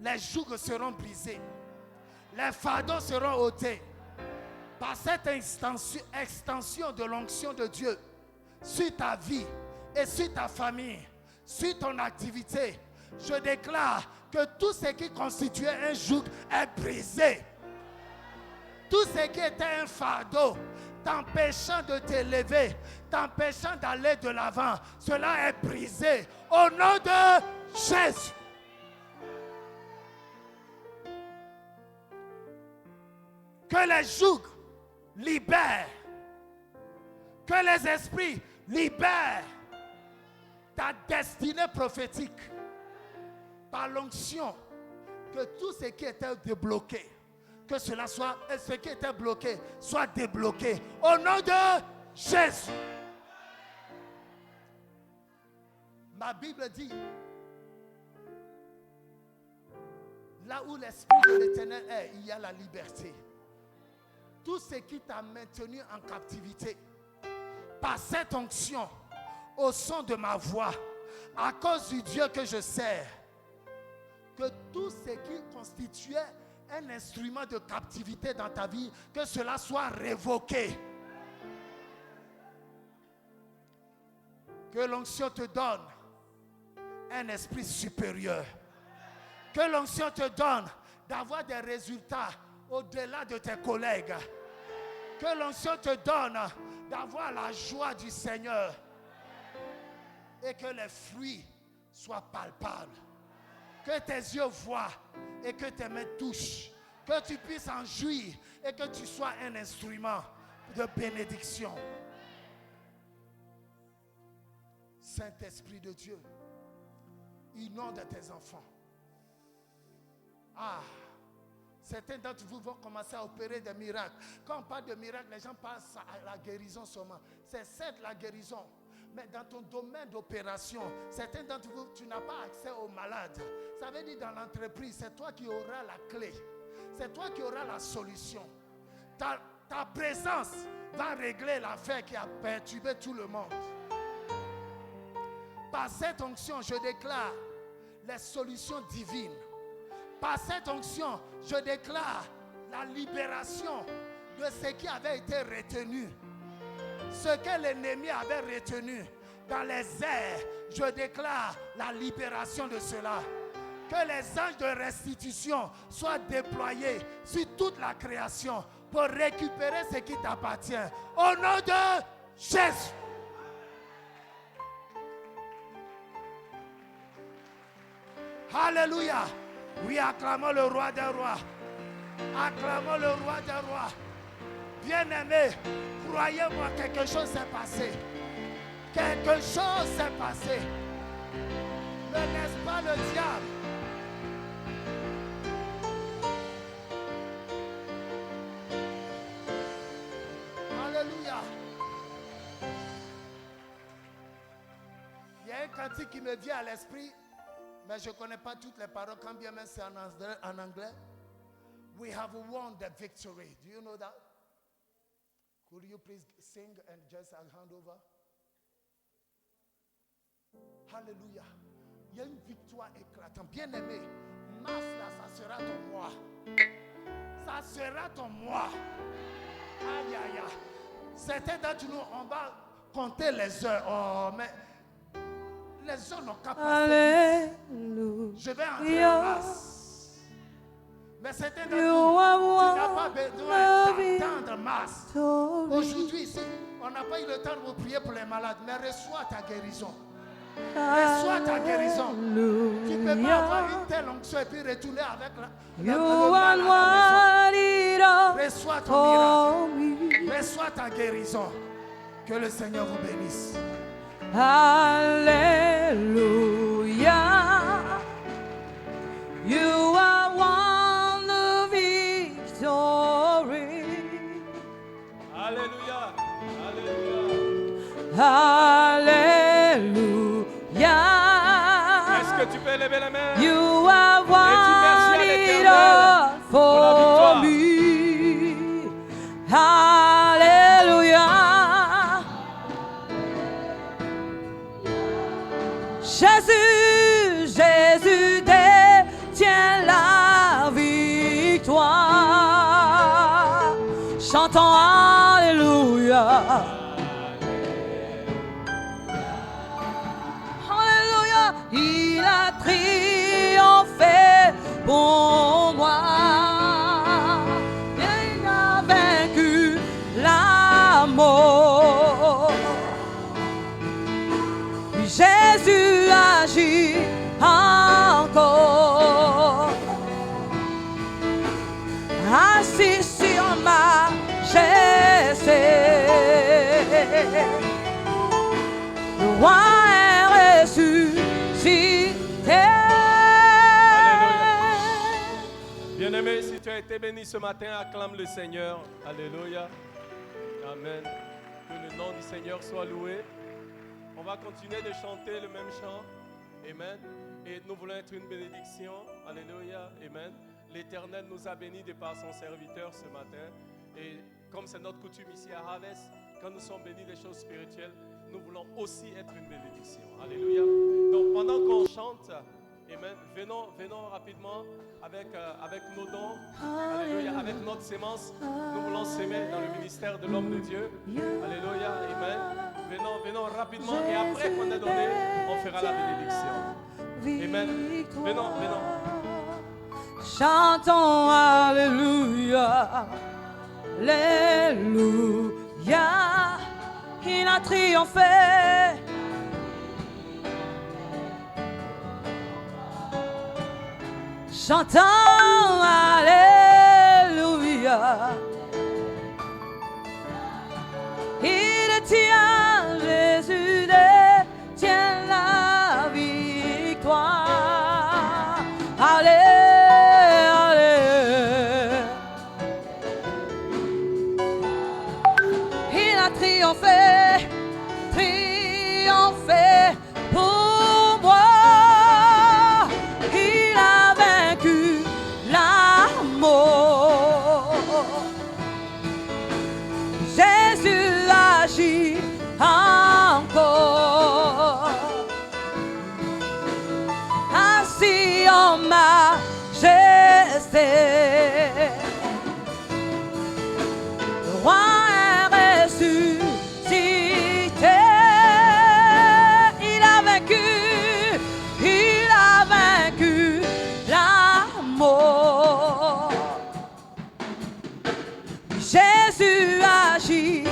S1: les jougs seront brisés, les fardeaux seront ôtés. Par cette extension de l'onction de Dieu sur ta vie et sur ta famille, sur ton activité, je déclare que tout ce qui constituait un joug est brisé. Tout ce qui était un fardeau, t'empêchant de t'élever, t'empêchant d'aller de l'avant, cela est brisé au nom de Jésus. Que les jougs libèrent, que les esprits libèrent ta destinée prophétique par l'onction, que tout ce qui était débloqué, que cela soit, ce qui était bloqué, soit débloqué au nom de Jésus. Ma Bible dit, là où l'Esprit de l'Éternel est, il y a la liberté. Tout ce qui t'a maintenu en captivité, par cette onction, au son de ma voix, à cause du Dieu que je sers, que tout ce qui constituait un instrument de captivité dans ta vie, que cela soit révoqué. Que l'onction te donne un esprit supérieur. Que l'onction te donne d'avoir des résultats au-delà de tes collègues. Que l'onction te donne d'avoir la joie du Seigneur. Et que les fruits soient palpables. Que tes yeux voient et que tes mains touchent. Que tu puisses en jouir et que tu sois un instrument de bénédiction. Saint-Esprit de Dieu, inonde tes enfants. Certains d'entre vous vont commencer à opérer des miracles. Quand on parle de miracles, les gens pensent à la guérison seulement. C'est certes la guérison. Mais dans ton domaine d'opération, certains d'entre vous, tu n'as pas accès aux malades. Ça veut dire dans l'entreprise, c'est toi qui auras la clé. C'est toi qui auras la solution. Ta présence va régler l'affaire qui a perturbé tout le monde. Par cette onction, je déclare les solutions divines. Par cette onction, je déclare la libération de ce qui avait été retenu. Ce que l'ennemi avait retenu dans les airs, je déclare la libération de cela. Que les anges de restitution soient déployés sur toute la création pour récupérer ce qui t'appartient. Au nom de Jésus. Alléluia. Oui, acclamons le roi des rois. Acclamons le roi des rois. Bien-aimé, croyez-moi, quelque chose s'est passé. Quelque chose s'est passé. Ne laisse pas le diable. Alléluia. Il y a un cantique qui me vient à l'esprit, mais je ne connais pas toutes les paroles, quand bien même c'est en anglais. We have won the victory. Do you know that? Could you please sing and just hand over? Alléluia. Il y a une victoire éclatante. Bien-aimé, mars là, ça sera ton mois. Ça sera ton mois. Aïe, aïe, aïe. Certains d'entre nous, on va compter les heures. Oh, mais les heures n'ont qu'à passer. Je vais entrer en mars. Mais certains d'entre nous, tu n'as pas besoin d'attendre mars. Aujourd'hui, ici, on n'a pas eu le temps de vous prier pour les malades, mais reçois ta guérison. Reçois ta guérison. Tu ne peux pas avoir une telle onction et puis retourner avec le mal à la maison. Reçois ton miracle. Reçois ta guérison. Que le Seigneur vous bénisse.
S2: Alléluia. You are won the victory.
S3: Alléluia. Alléluia.
S2: Alléluia.
S3: Est-ce que tu peux lever la main?
S2: You are won it all for me. Alléluia. Jésus, Jésus détient la victoire. Chantons Alléluia. Alléluia. Il a triomphé pour moi. Il a vaincu la mort. Jésus agit encore, assis sur ma majesté. Le roi est ressuscité.
S3: Bien-aimé, si tu as été béni ce matin, acclame le Seigneur. Alléluia. Amen. Que le nom du Seigneur soit loué. On va continuer de chanter le même chant. Amen. Et nous voulons être une bénédiction. Alléluia. Amen. L'Éternel nous a bénis de par son serviteur ce matin. Et comme c'est notre coutume ici à Harvest, quand nous sommes bénis des choses spirituelles, nous voulons aussi être une bénédiction. Alléluia. Donc pendant qu'on chante, amen, venons rapidement avec nos dons. Alléluia. Avec notre sémence, nous voulons s'aimer dans le ministère de l'homme de Dieu. Alléluia. Amen. Venons rapidement et après qu'on a donné, on fera la bénédiction. Amen. Venons.
S2: Chantons Alléluia. Alléluia. Il a triomphé. Chantons Alléluia. Il tient, Jésus tient la victoire. Allez, allez. Il a triomphé, triomphé pour moi. Il a vaincu la mort. Jésus agit encore, assis en majesté. Le roi est ressuscité. Jésus agit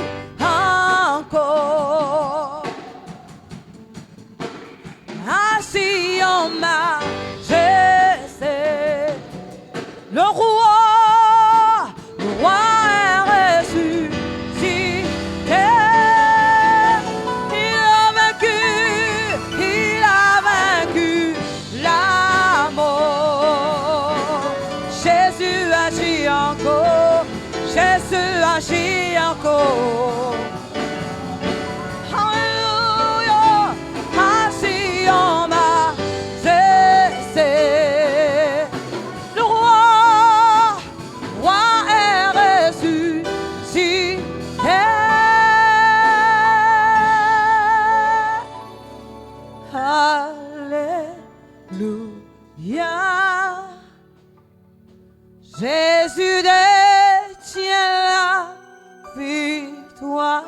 S2: encore. Assis en majesté, le roi est ressuscité. Il a vaincu la mort. Jésus agit encore, Jésus agit encore. Alléluia, assis en majesté. Le roi est ressuscité. Alléluia. Jésus détient la victoire.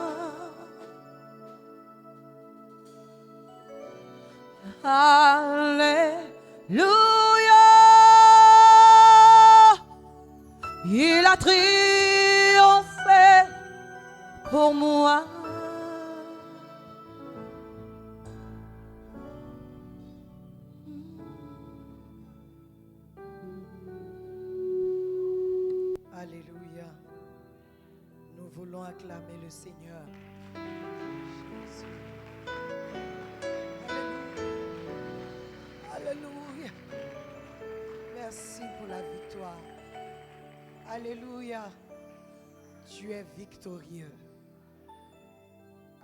S2: Alléluia. Il a triomphé pour moi.
S4: Alléluia. Nous voulons acclamer le Seigneur. Alléluia. Merci pour la victoire. Alléluia. Tu es victorieux.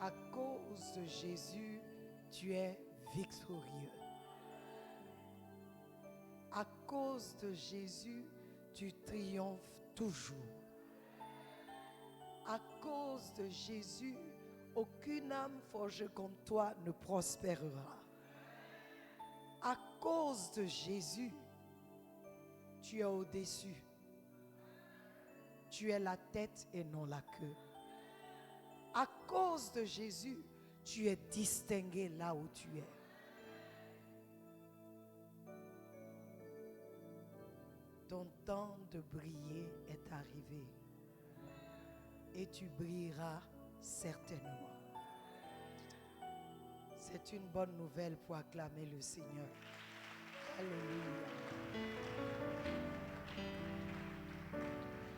S4: À cause de Jésus, tu es victorieux. À cause de Jésus, tu triomphes toujours. À cause de Jésus, aucune âme forgée contre toi ne prospérera. À cause de Jésus, tu es au-dessus. Tu es la tête et non la queue. À cause de Jésus, tu es distingué là où tu es. Ton temps de briller est arrivé et tu brilleras certainement. C'est une bonne nouvelle pour acclamer le Seigneur. Alléluia.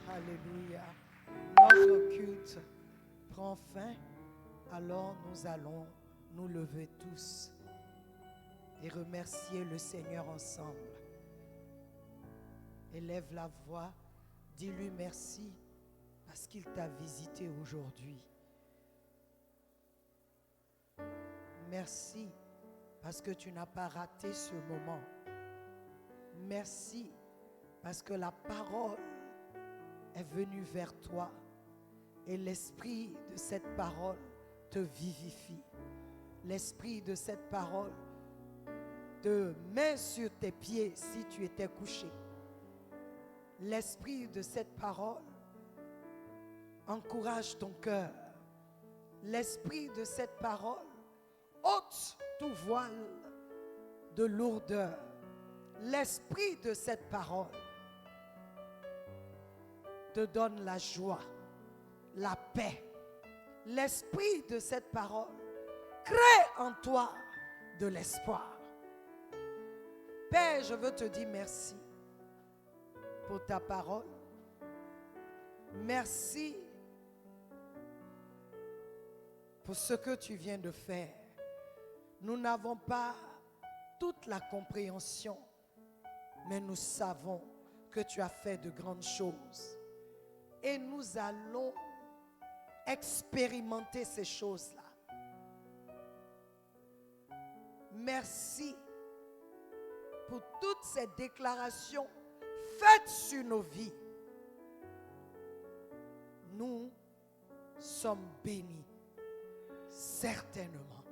S4: Alléluia. Notre culte prend fin, alors nous allons nous lever tous et remercier le Seigneur ensemble. Élève la voix, dis-lui merci parce qu'il t'a visité aujourd'hui. Merci parce que tu n'as pas raté ce moment. Merci parce que la parole est venue vers toi et l'esprit de cette parole te vivifie. L'esprit de cette parole te met sur tes pieds si tu étais couché. L'esprit de cette parole encourage ton cœur. L'esprit de cette parole ôte tout voile de lourdeur. L'esprit de cette parole te donne la joie, la paix. L'esprit de cette parole crée en toi de l'espoir. Père, je veux te dire merci pour ta parole. Merci pour ce que tu viens de faire. Nous n'avons pas toute la compréhension, mais nous savons que tu as fait de grandes choses. Et nous allons expérimenter ces choses-là. Merci pour toutes ces déclarations faites sur nos vies. Nous sommes bénis, certainement.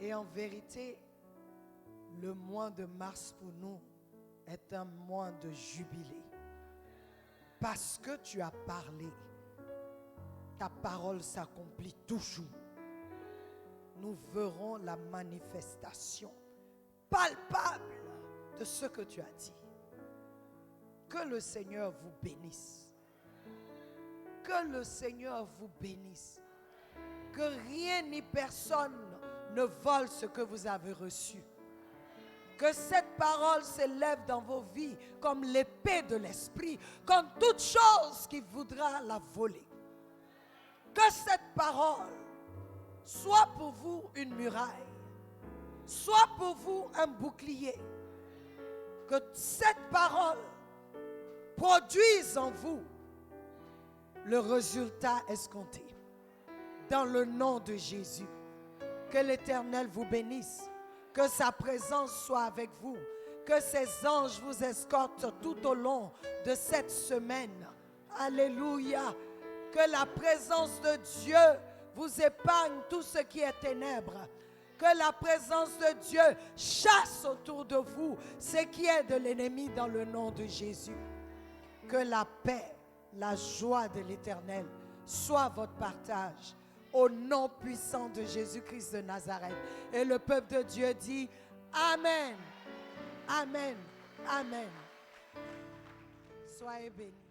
S4: Et en vérité, le mois de mars pour nous est un mois de jubilé. Parce que tu as parlé, ta parole s'accomplit toujours. Nous verrons la manifestation palpable de ce que tu as dit. Que le Seigneur vous bénisse. Que le Seigneur vous bénisse. Que rien ni personne ne vole ce que vous avez reçu. Que cette parole s'élève dans vos vies comme l'épée de l'esprit, comme toute chose qui voudra la voler. Que cette parole soit pour vous une muraille, soit pour vous un bouclier. Que cette parole produise en vous le résultat escompté. Dans le nom de Jésus, que l'Éternel vous bénisse, que sa présence soit avec vous, que ses anges vous escortent tout au long de cette semaine. Alléluia. Que la présence de Dieu vous épargne tout ce qui est ténèbres. Que la présence de Dieu chasse autour de vous ce qui est de l'ennemi dans le nom de Jésus. Que la paix, la joie de l'Éternel soit votre partage. Au nom puissant de Jésus-Christ de Nazareth. Et le peuple de Dieu dit Amen. Amen. Amen. Soyez bénis.